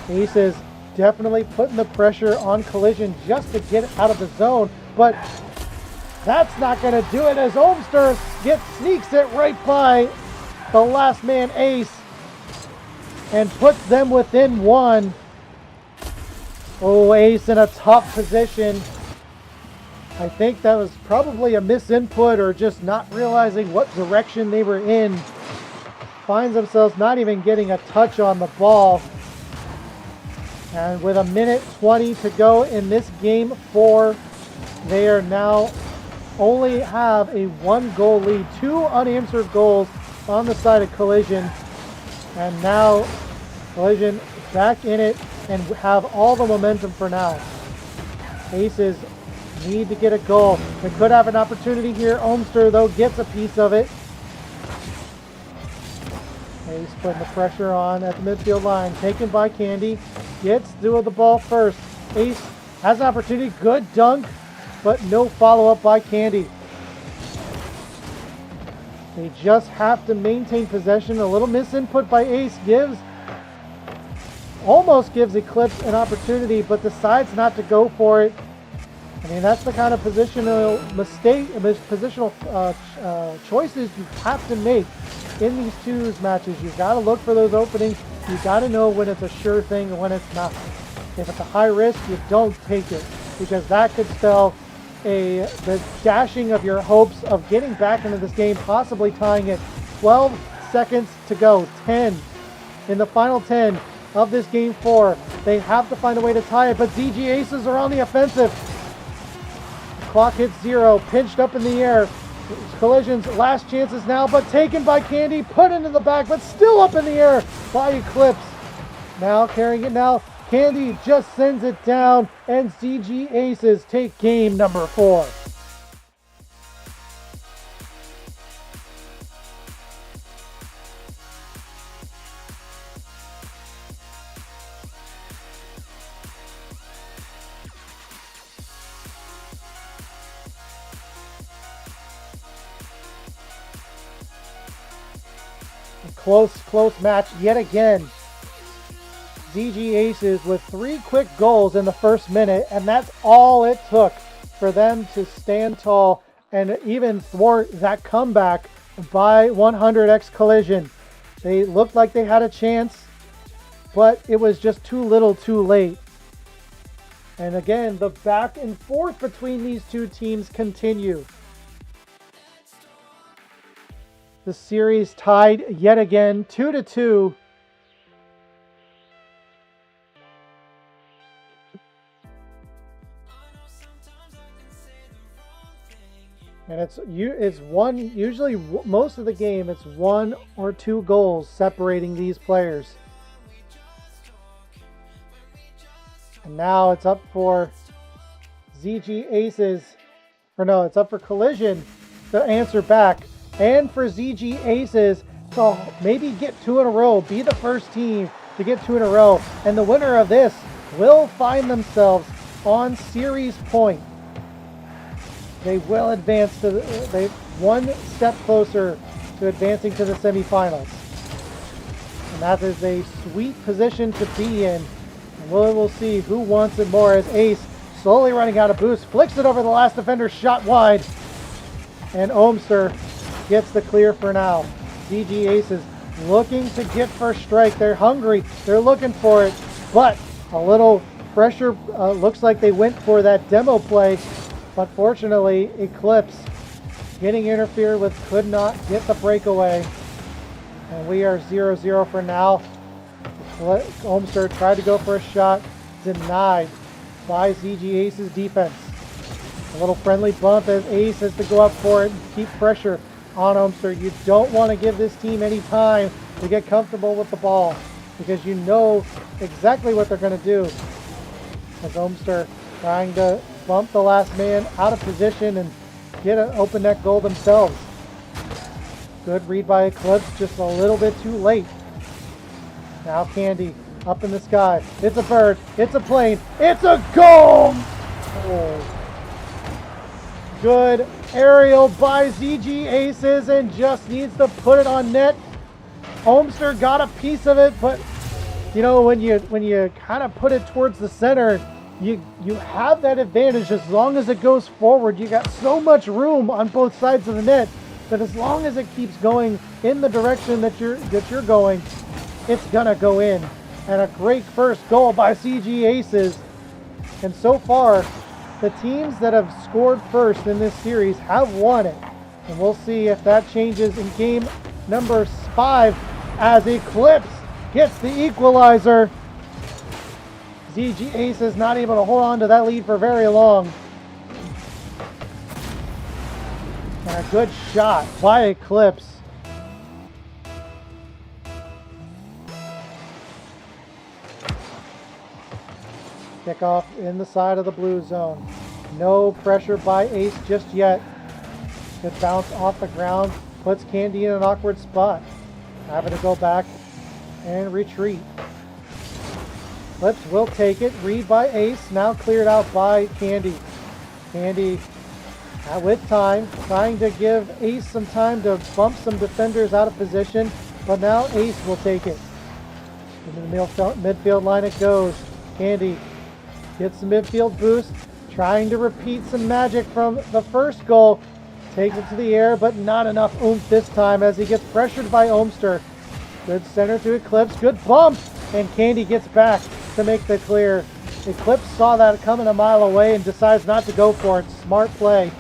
Ace is definitely putting the pressure on Collision just to get out of the zone. But that's not going to do it as Ohmster sneaks it right by the last man Ace and puts them within 1. Oh, Ace in a tough position. I think that was probably a misinput or just not realizing what direction they were in. Finds themselves not even getting a touch on the ball. And with 1:20 to go in this game 4, they are now only have a 1-goal lead. 2 unanswered goals on the side of Collision. And now Collision back in it and have all the momentum for now. Aces need to get a goal. They could have an opportunity here. Ohmster, though, gets a piece of it. Ace putting the pressure on at the midfield line. Taken by Candy. Gets to the ball first. Ace has an opportunity. Good dunk, but no follow-up by Candy. They just have to maintain possession. A little misinput by Ace almost gives Eclipse an opportunity, but decides not to go for it. I mean, that's the kind of positional choices you have to make in these 2's matches. You've got to look for those openings. You've got to know when it's a sure thing and when it's not. If it's a high risk, you don't take it, because that could spell the dashing of your hopes of getting back into this game, possibly tying it. 12 seconds to go. 10 in the final 10 of this game 4. They have to find a way to tie it, but ZG Aces are on the offensive. Clock hits 0, pinched up in the air. Collision's last chances now, but taken by Candy, put into the back, but still up in the air by Eclipse. Now carrying it now. Candy just sends it down, and ZG Aces take game number 4. Close match yet again. ZG Aces with 3 quick goals in the first minute, and that's all it took for them to stand tall and even thwart that comeback by 100x Collision. They looked like they had a chance, but it was just too little too late. And again, the back and forth between these two teams continue. The series tied yet again, 2-2. And it's one, usually most of the game, it's 1 or 2 goals separating these players. And now it's up for ZG Aces, or no, it's up for Collision to answer back. And for ZG Aces to maybe get 2 in a row, be the first team to get 2 in a row. And the winner of this will find themselves on series point. They will advance to they 1 step closer to advancing to the semifinals. And that is a sweet position to be in. And we'll see who wants it more as Ace, slowly running out of boost, flicks it over the last defender, shot wide. And Ohmster gets the clear for now. ZG Aces looking to get first strike. They're hungry. They're looking for it. But a little pressure. Looks like they went for that demo play. But fortunately, Eclipse getting interfered with, could not get the breakaway. And we are 0-0 for now. Ohmster tried to go for a shot. Denied by ZG Ace's defense. A little friendly bump as Ace has to go up for it and keep pressure on Ohmster. You don't want to give this team any time to get comfortable with the ball, because you know exactly what they're going to do. As Ohmster trying to bump the last man out of position and get an open net goal themselves. Good read by Eclipse, just a little bit too late. Now Candy up in the sky. It's a bird, it's a plane, it's a goal! Oh. Good aerial by ZG Aces and just needs to put it on net. Ohmster got a piece of it, but you know, when you kind of put it towards the center, you have that advantage as long as it goes forward. You got so much room on both sides of the net that as long as it keeps going in the direction that you're going, it's gonna go in. And a great first goal by ZG Aces. And so far, the teams that have scored first in this series have won it. And we'll see if that changes in game number 5 as Eclipse gets the equalizer. ZG Ace is not able to hold on to that lead for very long. And a good shot by Eclipse. Kickoff in the side of the blue zone. No pressure by Ace just yet. Good bounce off the ground. Puts Candy in an awkward spot. Having to go back and retreat. Eclipse will take it. Read by Ace. Now cleared out by Candy. Candy with time. Trying to give Ace some time to bump some defenders out of position. But now Ace will take it. Into the midfield line it goes. Candy gets the midfield boost. trying to repeat some magic from the first goal. Takes it to the air, but not enough oomph this time as he gets pressured by Ohmster. Good center to Eclipse, good bump, and Candy gets back to make the clear. Eclipse saw that coming a mile away and decides not to go for it. Smart play.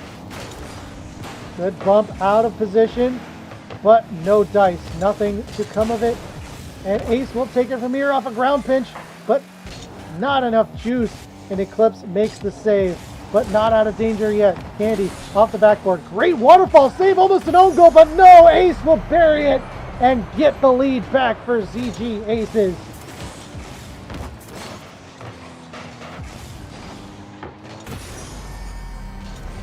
Good bump out of position, but no dice. Nothing to come of it. And Ace will take it from here off a ground pinch, but not enough juice. And Eclipse makes the save, but not out of danger yet. Candy off the backboard. Great waterfall save, almost an own goal, but no, Ace will bury it and get the lead back for ZG Aces.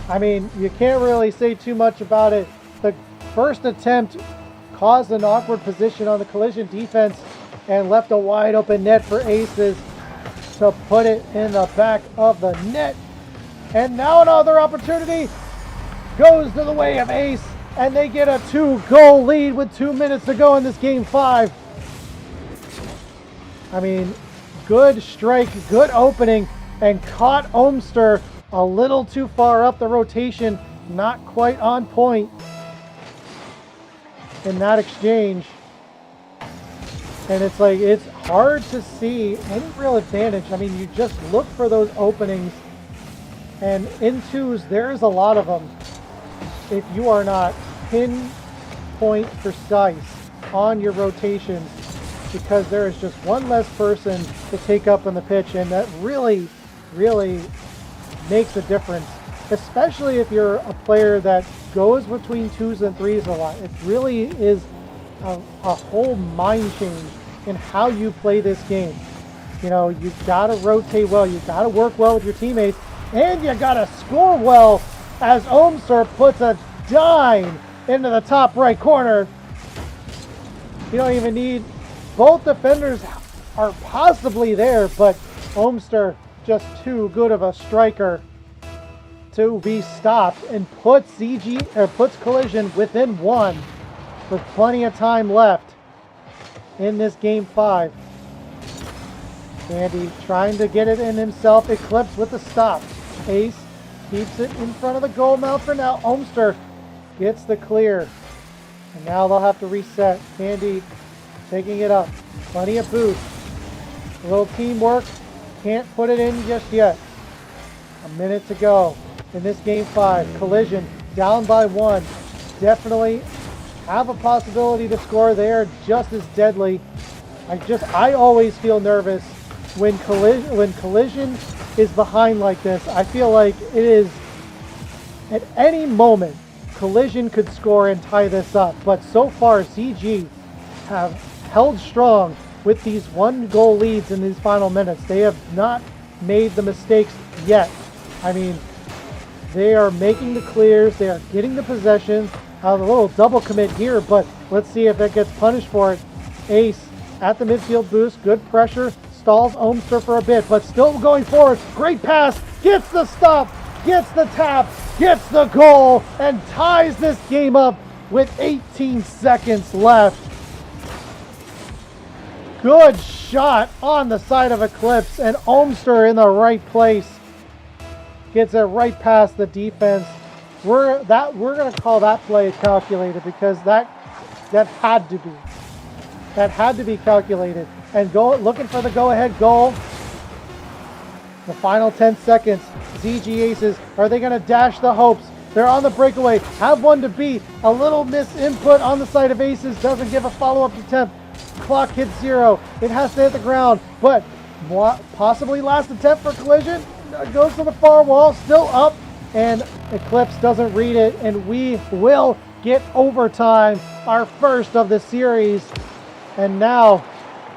I mean, you can't really say too much about it. The first attempt caused an awkward position on the Collision defense and left a wide open net for Aces to put it in the back of the net. And now another opportunity goes to the way of Ace, and they get a 2-goal lead with 2 minutes to go in this game 5. I mean, good strike, good opening, and caught Ohmster a little too far up the rotation, not quite on point in that exchange. And it's like, it's hard to see any real advantage. I mean, you just look for those openings, and in 2's, there's a lot of them. If you are not pinpoint precise on your rotations, because there is just one less person to take up on the pitch, and that really, really makes a difference, especially if you're a player that goes between 2's and 3's a lot. It really is a whole mind change in how you play this game. You know, you've got to rotate well, you've got to work well with your teammates, and you got to score well, as Ohmster puts a dime into the top right corner. You don't even need, both defenders are possibly there, but Ohmster just too good of a striker to be stopped, and puts puts Collision within 1 with plenty of time left in this game 5. Candy trying to get it in himself. Eclipse with the stop. Ace keeps it in front of the goal mouth for now. Ohmster gets the clear, and now they'll have to reset. Candy taking it up. Plenty of boost. A little teamwork. Can't put it in just yet. A minute to go in this game 5. Collision down by 1. Definitely have a possibility to score there. Just as deadly. I always feel nervous when Collision is behind like this. I feel like it is, at any moment, Collision could score and tie this up. But so far, CG have held strong with these 1-goal leads in these final minutes. They have not made the mistakes yet. I mean, they are making the clears, they are getting the possession. A little double commit here, but let's see if that gets punished for it. Ace at the midfield boost, good pressure, stalls Ohmster for a bit, but still going forward. Great pass, gets the stop, gets the tap, gets the goal, and ties this game up with 18 seconds left. Good shot on the side of Eclipse, and Ohmster in the right place. Gets it right past the defense. We're going to call that play calculated, because that had to be. That had to be calculated. And looking for the go-ahead goal. The final 10 seconds. ZG Aces, are they going to dash the hopes? They're on the breakaway. Have one to beat. A little misinput on the side of Aces. Doesn't give a follow-up attempt. Clock hits 0. It has to hit the ground, but possibly last attempt for Collision. Goes to the far wall, still up, and Eclipse doesn't read it, and we will get overtime, our first of the series. And now,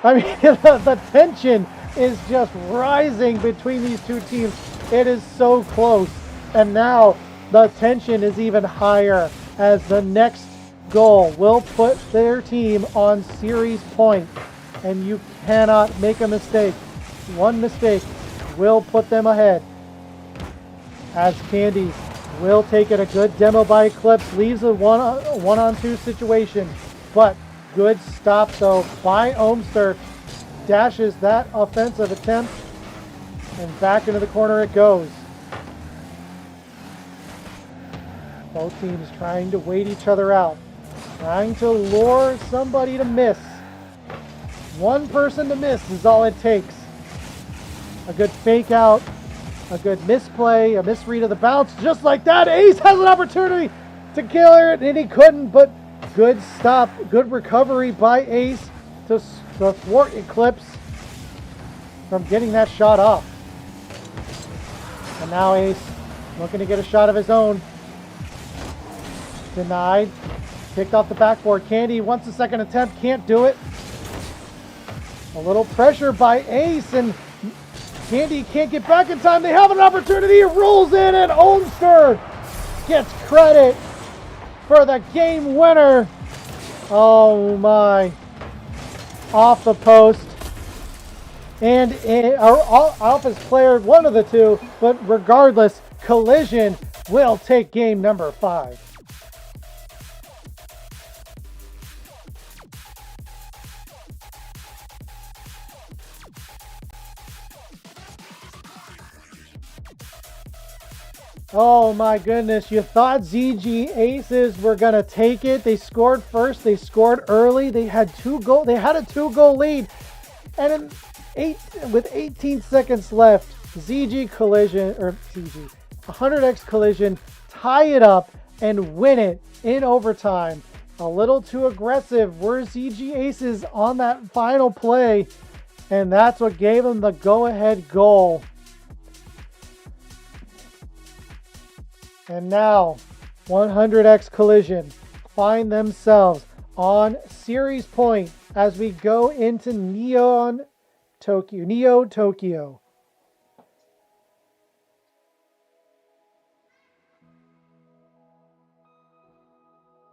I mean, the tension is just rising between these two teams. It is so close, and now the tension is even higher, as the next goal will put their team on series point, and you cannot make a mistake. One mistake will put them ahead, as Candy will take it. A good demo by Eclipse, leaves a one-on-two situation, but good stop though by Ohmster. Dashes that offensive attempt, and back into the corner it goes. Both teams trying to wait each other out, trying to lure somebody to miss. One person to miss is all it takes. A good fake out, a good misplay, a misread of the bounce. Just like that, Ace has an opportunity to kill it, and he couldn't, but good stop, good recovery by Ace to thwart Eclipse from getting that shot off. And now Ace looking to get a shot of his own. Denied. Kicked off the backboard. Candy wants a second attempt, can't do it. A little pressure by Ace, and Candy can't get back in time. They have an opportunity. It rolls in, and Olmster gets credit for the game winner. Oh my. Off the post. And off his player, one of the two, but regardless, Collision will take game number 5. Oh my goodness, you thought ZG Aces were going to take it. They scored first, they scored early, they had a 2-goal lead. And with 18 seconds left, 100X Collision tie it up and win it in overtime. A little too aggressive were ZG Aces on that final play, and that's what gave them the go-ahead goal. And now, 100X Collision find themselves on series point as we go into Neo Tokyo.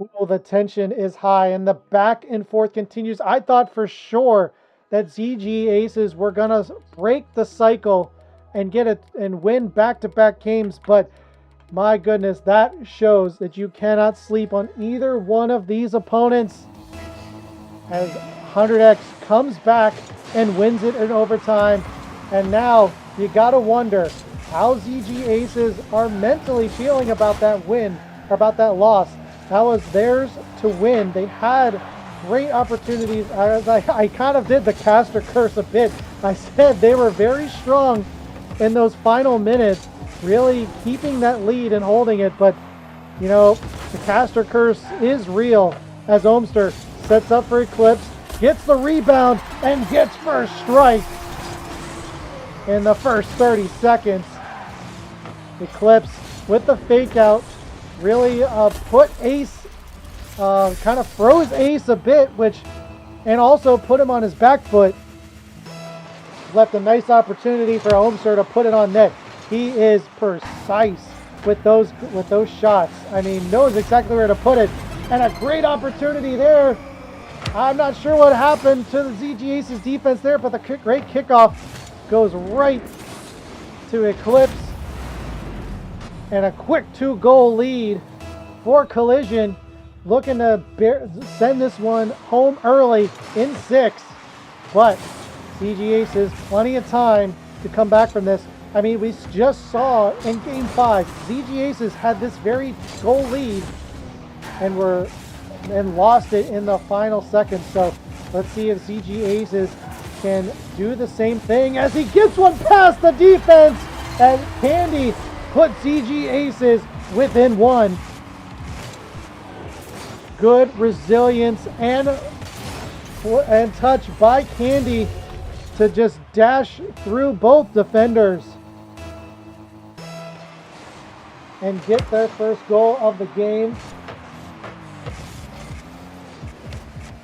Ooh, the tension is high and the back and forth continues. I thought for sure that ZG Aces were gonna break the cycle and get it and win back-to-back games, but my goodness, that shows that you cannot sleep on either one of these opponents. As 100X comes back and wins it in overtime. And now you gotta wonder how ZG Aces are mentally feeling about that win, or about that loss. That was theirs to win. They had great opportunities. I kind of did the caster curse a bit. I said they were very strong in those final minutes, really keeping that lead and holding it, but you know, the caster curse is real as Olmster sets up for Eclipse, gets the rebound, and gets first strike in the first 30 seconds. Eclipse with the fake out really put Ace, kind of froze Ace a bit, and also put him on his back foot. Left a nice opportunity for Olmster to put it on net. He is precise with those shots. I mean, knows exactly where to put it. And a great opportunity there. I'm not sure what happened to the ZG Aces defense there, but the great kickoff goes right to Eclipse. And a quick 2-goal lead for Collision. Looking to send this one home early in 6. But ZG Aces, plenty of time to come back from this. I mean, we just saw in Game 5, ZG Aces had this very goal lead and lost it in the final seconds. So let's see if ZG Aces can do the same thing as he gets one past the defense, and Candy puts ZG Aces within 1. Good resilience and touch by Candy to just dash through both defenders and get their first goal of the game.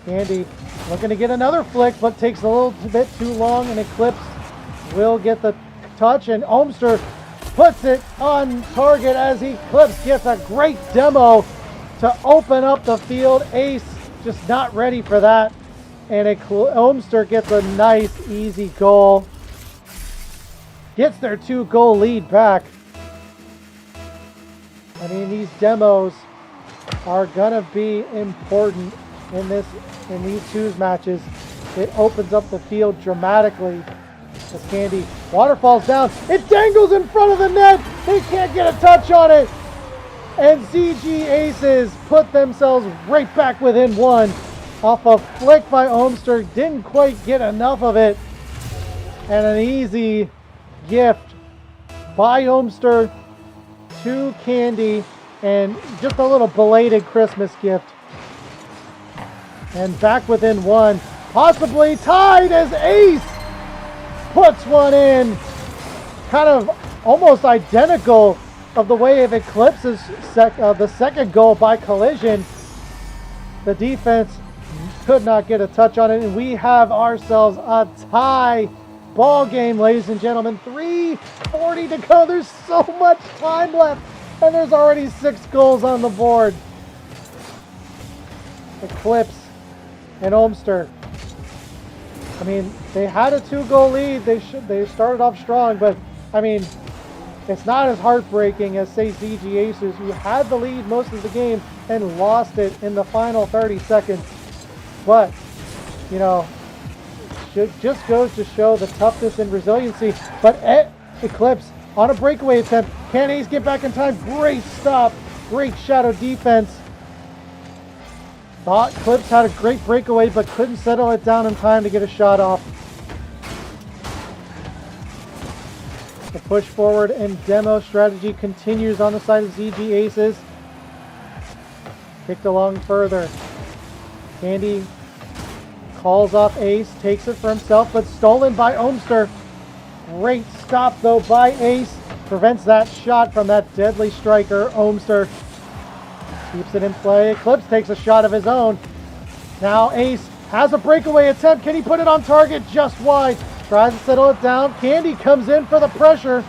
Candy looking to get another flick, but takes a little bit too long, and Eclipse will get the touch, and Olmster puts it on target as Eclipse gets a great demo to open up the field. Ace just not ready for that, and Olmster gets a nice, easy goal. Gets their 2-goal lead back. I mean, these demos are gonna be important in these 2's matches. It opens up the field dramatically. As Candy waterfalls down, it dangles in front of the net. They can't get a touch on it. And ZG Aces put themselves right back within one off a flick by Ohmster. Didn't quite get enough of it. And an easy gift by Ohmster to Candy, and just a little belated Christmas gift. And back within one, possibly tied as Ace puts one in. Kind of almost identical of the way of Eclipse's the second goal by Collision. The defense could not get a touch on it, and we have ourselves a tie ball game, ladies and gentlemen. 3:40 to go. There's so much time left, and there's already 6 goals on the board. Eclipse and Ohmster. I mean, they had a 2-goal lead. They started off strong, but I mean, it's not as heartbreaking as, say, ZG Aces, who had the lead most of the game and lost it in the final 30 seconds. But, you know, it just goes to show the toughness and resiliency. But Eclipse on a breakaway attempt. Can Ace get back in time? Great stop. Great shadow defense. Thought Eclipse had a great breakaway, but couldn't settle it down in time to get a shot off. The push forward and demo strategy continues on the side of ZG Aces. Kicked along further. Candy calls off Ace, takes it for himself, but stolen by Ohmster. Great stop though by Ace. Prevents that shot from that deadly striker, Ohmster. Keeps it in play. Eclipse takes a shot of his own. Now Ace has a breakaway attempt. Can he put it on target? Just wide. Tries to settle it down. Candy comes in for the pressure.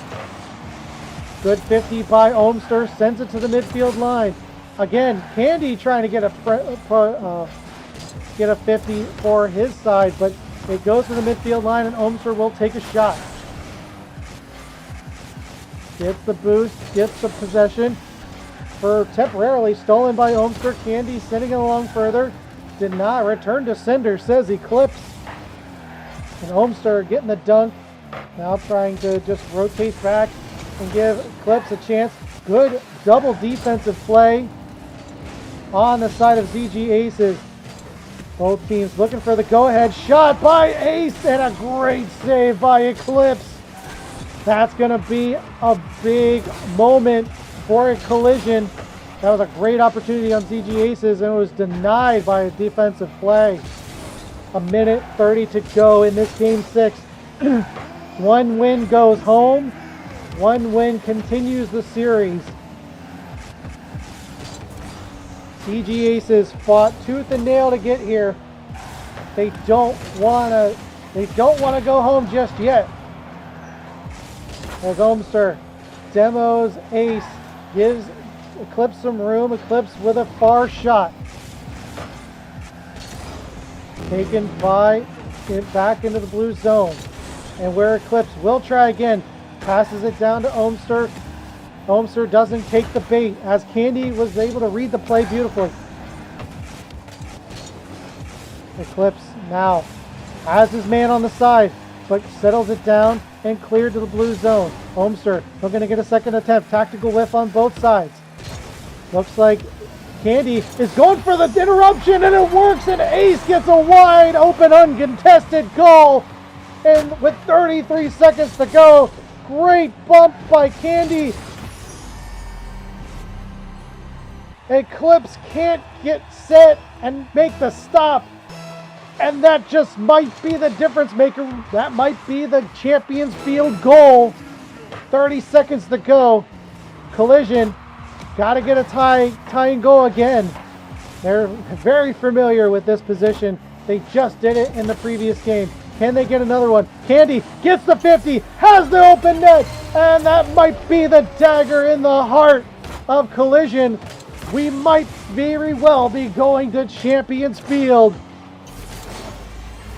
Good 50 by Ohmster. Sends it to the midfield line. Again, Candy trying to get a 50 for his side, but it goes to the midfield line, and Ohmster will take a shot. Gets the boost, gets the possession. For temporarily stolen by Ohmster. Candy sending it along further. Did not return to sender, says Eclipse. And Ohmster getting the dunk. Now trying to just rotate back and give Eclipse a chance. Good double defensive play on the side of ZG Aces. Both teams looking for the go-ahead shot by Ace, and a great save by Eclipse. That's going to be a big moment for a Collision. That was a great opportunity on ZG Aces, and it was denied by a defensive play. A minute 30 to go in this game 6. One win goes home. One win continues the series. ZG Aces fought tooth and nail to get here. They don't want to go home just yet. As Ohmster demos Ace, gives Eclipse some room. Eclipse with a far shot. Taken by back into the blue zone. And where Eclipse will try again. Passes it down to Ohmster. Ohmster doesn't take the bait, as Candy was able to read the play beautifully. Eclipse now has his man on the side, but settles it down and cleared to the blue zone. Ohmster not going to get a second attempt. Tactical whiff on both sides. Looks like Candy is going for the interruption, and it works, and Ace gets a wide open uncontested goal. And with 33 seconds to go, great bump by Candy. Eclipse can't get set and make the stop. And that just might be the difference maker. That might be the champion's field goal. 30 seconds to go. Collision, got to get a tying goal again. They're very familiar with this position. They just did it in the previous game. Can they get another one? Candy gets the 50, has the open net, and that might be the dagger in the heart of Collision. We might very well be going to Champions Field.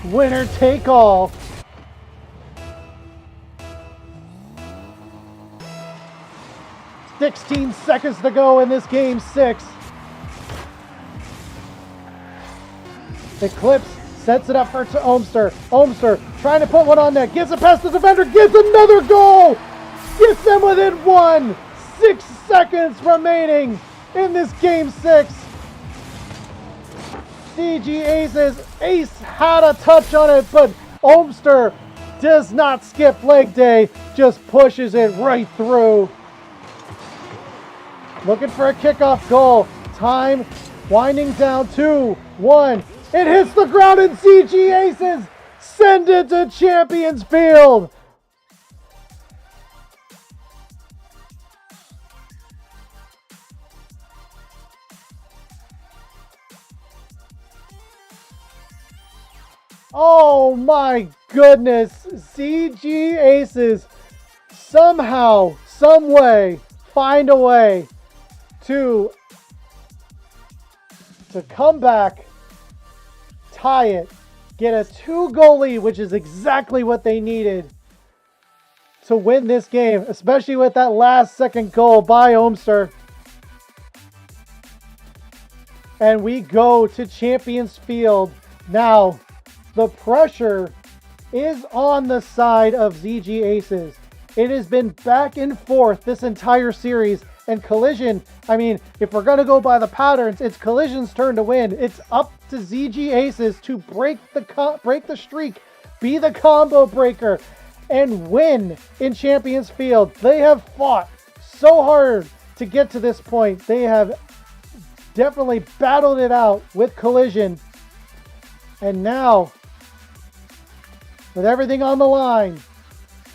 Winner take all. "16 seconds to go in this game 6. Eclipse sets it up for Ohmster. Ohmster trying to put one on net. Gets it past the defender. Gets another goal. Gets them within one. 6 seconds remaining in this game 6. CG Aces. Ace had a touch on it, but Ohmster does not skip leg day, just pushes it right through. Looking for a kickoff goal. Time winding down. 2, 1. It hits the ground and CG Aces send it to Champions Field. Oh my goodness. CG Aces somehow, some way, find a way to come back, tie it, get a 2-goal lead, which is exactly what they needed to win this game, especially with that last second goal by Ohmster. And we go to Champions Field. Now, the pressure is on the side of ZG Aces. It has been back and forth this entire series. And Collision, I mean, if we're going to go by the patterns, it's Collision's turn to win. It's up to ZG Aces to break the streak, be the combo breaker, and win in Champions Field. They have fought so hard to get to this point. They have definitely battled it out with Collision. And now, with everything on the line,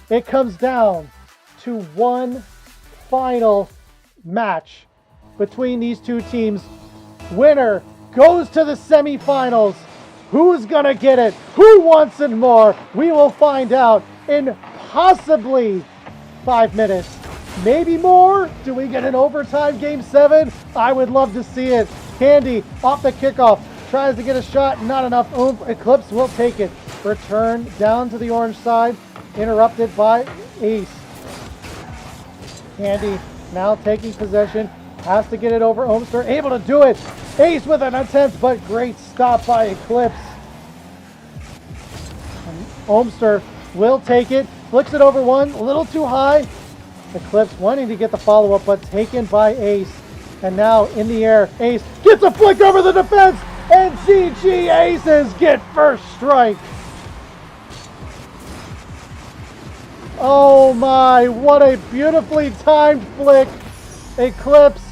it comes down to one final match between these two teams. Winner goes to the semifinals. Who's gonna get it? Who wants it more? We will find out in possibly 5 minutes. Maybe more? Do we get an overtime game 7? I would love to see it. Candy off the kickoff. Tries to get a shot. Not enough oomph. Eclipse will take it. Return down to the orange side. Interrupted by Ace. Candy now taking possession. Has to get it over Ohmster. Able to do it. Ace with an attempt, but great stop by Eclipse. And Ohmster will take it. Flicks it over one. A little too high. Eclipse wanting to get the follow-up, but taken by Ace. And now in the air, Ace gets a flick over the defense, and CG Aces get first strike. Oh my, what a beautifully timed flick. Eclipse,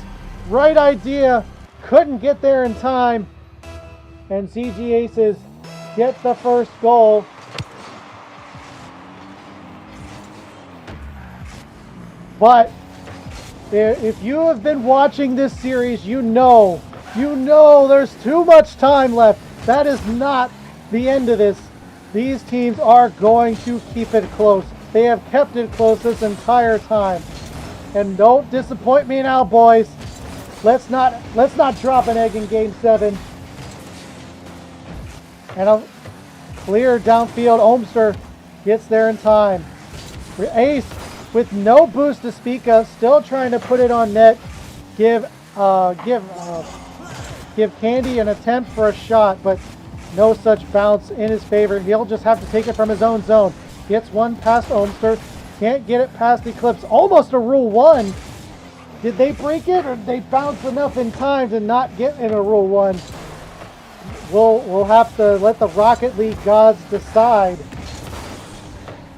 right idea, couldn't get there in time. And CG Aces get the first goal. But if you have been watching this series, you know there's too much time left. That is not the end of this. These teams are going to keep it close. They have kept it close this entire time. And don't disappoint me now, boys. Let's not drop an egg in Game 7. And a clear downfield. Ohmster gets there in time. Ace with no boost to speak of, still trying to put it on net. Give Candy an attempt for a shot, but no such bounce in his favor. He'll just have to take it from his own zone. Gets one past Ohmster. Can't get it past Eclipse. Almost a Rule 1. Did they break it, or did they bounce enough in time to not get in a Rule 1? We'll have to let the Rocket League gods decide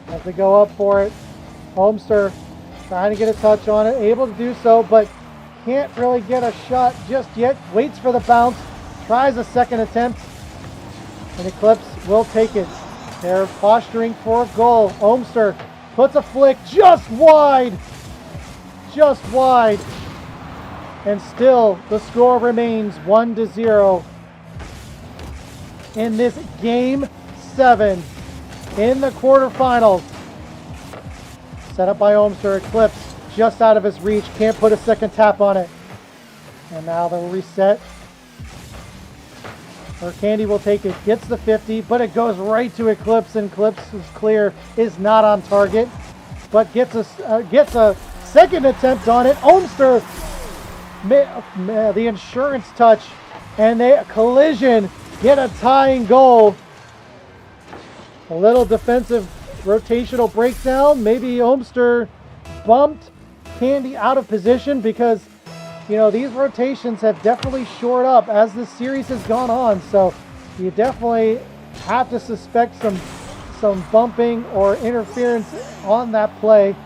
as they go up for it. Ohmster trying to get a touch on it. Able to do so, but can't really get a shot just yet. Waits for the bounce. Tries a second attempt. And Eclipse will take it. They're posturing for a goal. Ohmster puts a flick just wide. Just wide. And still the score remains 1-0 in this Game 7 in the quarterfinals. Set up by Ohmster. Eclipse just out of his reach. Can't put a second tap on it. And now they'll reset. Or Candy will take it. Gets the 50, but it goes right to Eclipse. And Eclipse is clear. Is not on target. But gets a second attempt on it. Ohmster, the insurance touch. And they Collision get a tying goal. A little defensive rotational breakdown. Maybe Ohmster bumped, Candy out of position because, you know, these rotations have definitely shored up as this series has gone on. So you definitely have to suspect some bumping or interference on that play.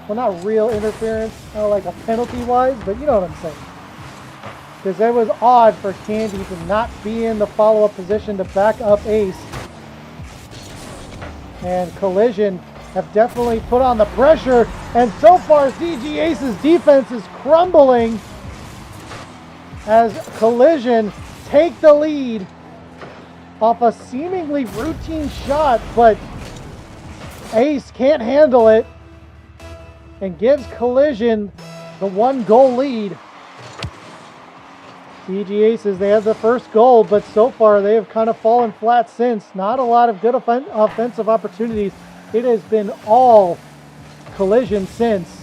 Well, not real interference, like a penalty-wise, but you know what I'm saying. Because it was odd for Candy to not be in the follow-up position to back up Ace. And Collision have definitely put on the pressure. And so far, CG Ace's defense is crumbling as Collision take the lead off a seemingly routine shot, but Ace can't handle it and gives Collision the 1-goal lead. CG Aces, they had the first goal, but so far they have kind of fallen flat since. Not a lot of good offensive opportunities. It has been all Collision since.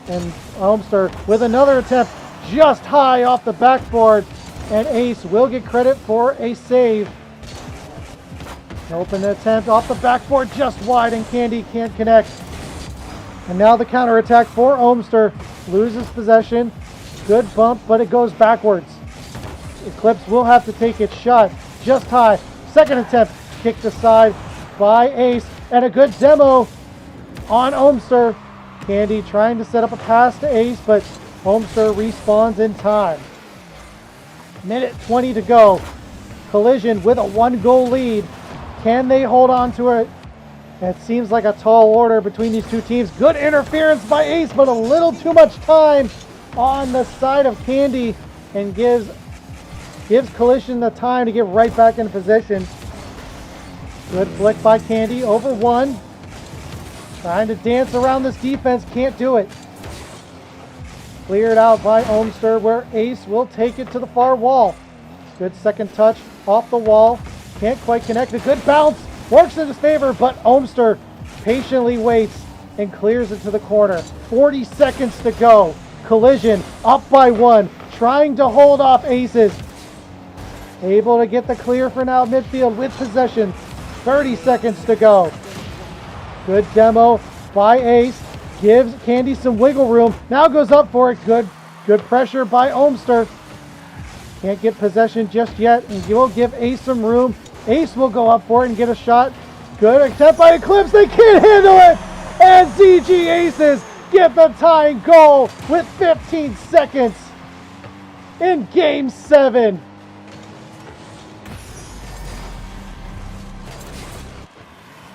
And Elmster with another attempt just high off the backboard, and Ace will get credit for a save. Open attempt off the backboard just wide, and Candy can't connect. And now the counterattack for Elmster. Loses possession. Good bump, but it goes backwards. Eclipse will have to take its shot just high. Second attempt, kicked aside by Ace, and a good demo on Elmster. Candy trying to set up a pass to Ace, but Elmster respawns in time. Minute 20 to go. Collision with a 1-goal lead. Can they hold on to it? It seems like a tall order between these two teams. Good interference by Ace, but a little too much time on the side of Candy, and gives Collision the time to get right back in position. Good flick by Candy over one. Trying to dance around this defense, can't do it. Cleared out by Elmster, where Ace will take it to the far wall. Good second touch off the wall. Can't quite connect. A good bounce. Works in his favor, but Elmster patiently waits and clears it to the corner. 40 seconds to go. Collision up by one. Trying to hold off Aces. Able to get the clear for now midfield with possession. 30 seconds to go. Good demo by Ace. Gives Candy some wiggle room. Now goes up for it. Good pressure by Elmster. Can't get possession just yet, and will give Ace some room. Ace will go up for it and get a shot. Good attempt by Eclipse. They can't handle it. And CG Aces get the tying goal with 15 seconds in Game 7.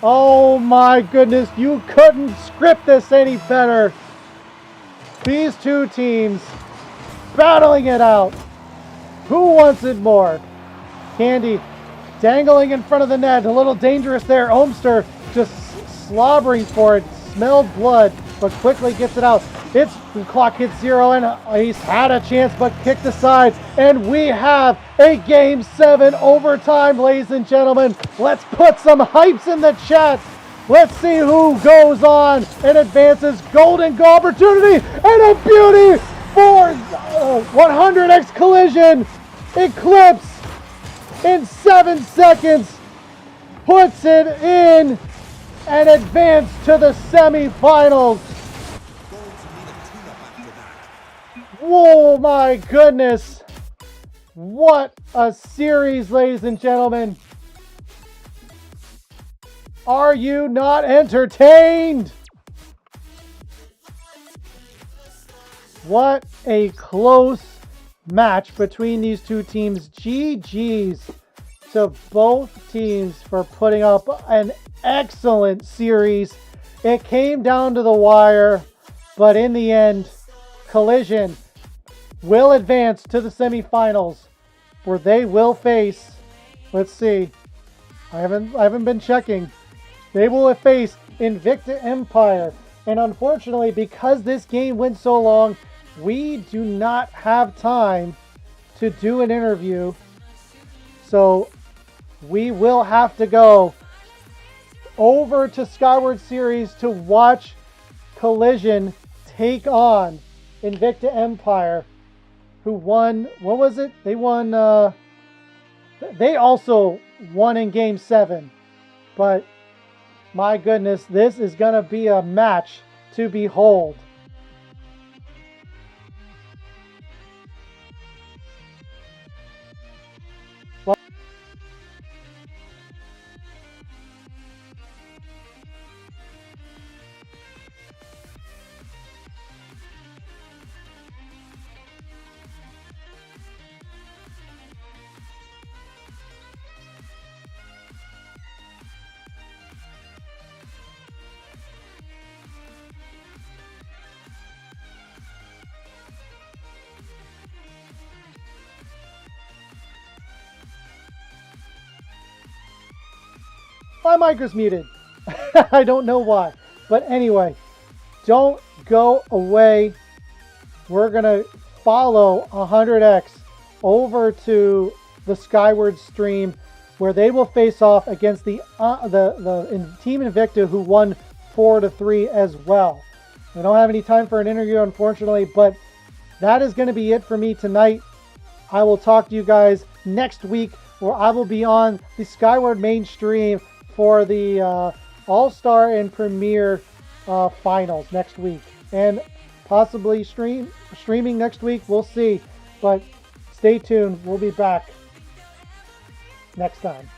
Oh my goodness, you couldn't script this any better. These two teams battling it out. Who wants it more? Candy dangling in front of the net, a little dangerous there. Elmster just slobbering for it, smelled blood, but quickly gets it out. The clock hits 0, and Ace had a chance, but kicked aside. And we have a Game 7 overtime, ladies and gentlemen. Let's put some hypes in the chat. Let's see who goes on and advances. Golden goal opportunity, and a beauty for 100x Collision. Eclipse in 7 seconds puts it in and advance to the semifinals. Whoa, my goodness. What a series, ladies and gentlemen. Are you not entertained? What a close match between these two teams. GG's to both teams for putting up an excellent series. It came down to the wire, but in the end, Collision will advance to the semifinals, where they will face, let's see, I haven't been checking. They will face Invicta Empire. And unfortunately, because this game went so long, we do not have time to do an interview. So we will have to go over to Skyward Series to watch Collision take on Invicta Empire, who won, what was it? They won, they also won in Game 7. But my goodness, this is going to be a match to behold. My mic is muted. I don't know why. But anyway, don't go away. We're going to follow 100X over to the Skyward stream where they will face off against the Team Invicta, who won 4-3 as well. We don't have any time for an interview, unfortunately, but that is going to be it for me tonight. I will talk to you guys next week, where I will be on the Skyward main stream for the All-Star and Premier finals next week, and possibly streaming next week. We'll see, but stay tuned. We'll be back next time.